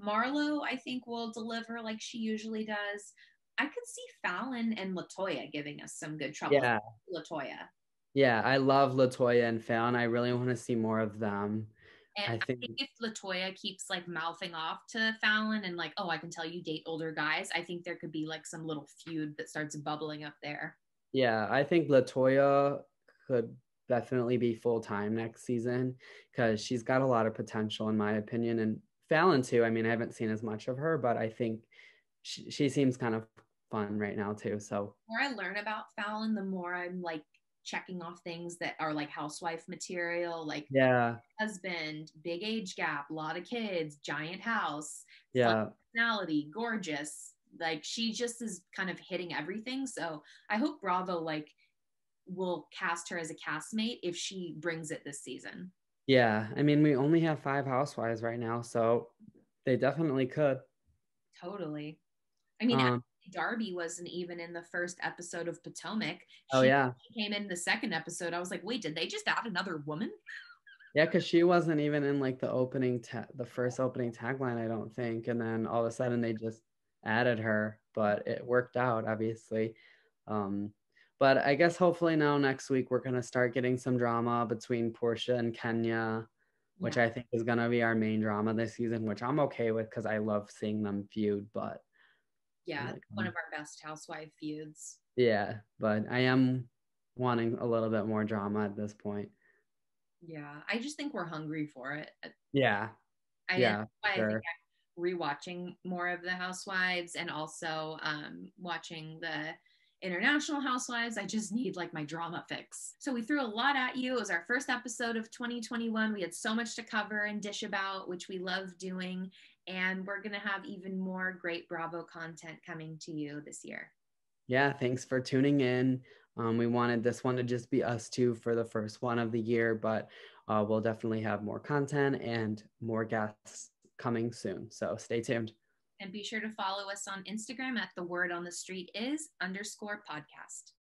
Marlo, I think, will deliver like she usually does. I could see Fallon and Latoya giving us some good trouble. Yeah. Latoya. Yeah. I love Latoya and Fallon. I really want to see more of them. And I I think think if Latoya keeps like mouthing off to Fallon and like, oh, I can tell you date older guys, I think there could be like some little feud that starts bubbling up there. Yeah, I think Latoya could definitely be full time next season because she's got a lot of potential, in my opinion. And Fallon, too. I mean, I haven't seen as much of her, but I think she seems kind of fun right now, too. So, The more I learn about Fallon, the more I'm like checking off things that are like housewife material, like yeah, husband, big age gap, a lot of kids, giant house, fun yeah, personality, gorgeous. Like, she just is kind of hitting everything. So I hope Bravo like will cast her as a castmate if she brings it this season. yeah. I mean, we only have 5 housewives right now, so they definitely could. Totally. I mean, Um, Darby wasn't even in the first episode of Potomac. oh, She yeah. came in the second episode. I was like, wait, did they just add another woman? Yeah, because she wasn't even in like the first opening tagline, I don't think. And then all of a sudden they just added her, but it worked out, obviously. Um, but I guess hopefully now next week we're gonna start getting some drama between Portia and Kenya, which Yeah. I think is gonna be our main drama this season, which I'm okay with because I love seeing them feud. But I'm Yeah. like, One of our best housewife feuds. yeah, but I am wanting a little bit more drama at this point. Yeah. I just think we're hungry for it. Yeah, That's yeah, why I think sure. I'm rewatching more of the Housewives and also watching the international Housewives. I just need like my drama fix. So we threw a lot at you. It was our first episode of 2021. We had so much to cover and dish about, which we love doing. And we're going to have even more great Bravo content coming to you this year. Yeah, thanks for tuning in. We wanted this one to just be us two for the first one of the year, but we'll definitely have more content and more guests coming soon. So stay tuned. And be sure to follow us on Instagram at the word on the street is _podcast.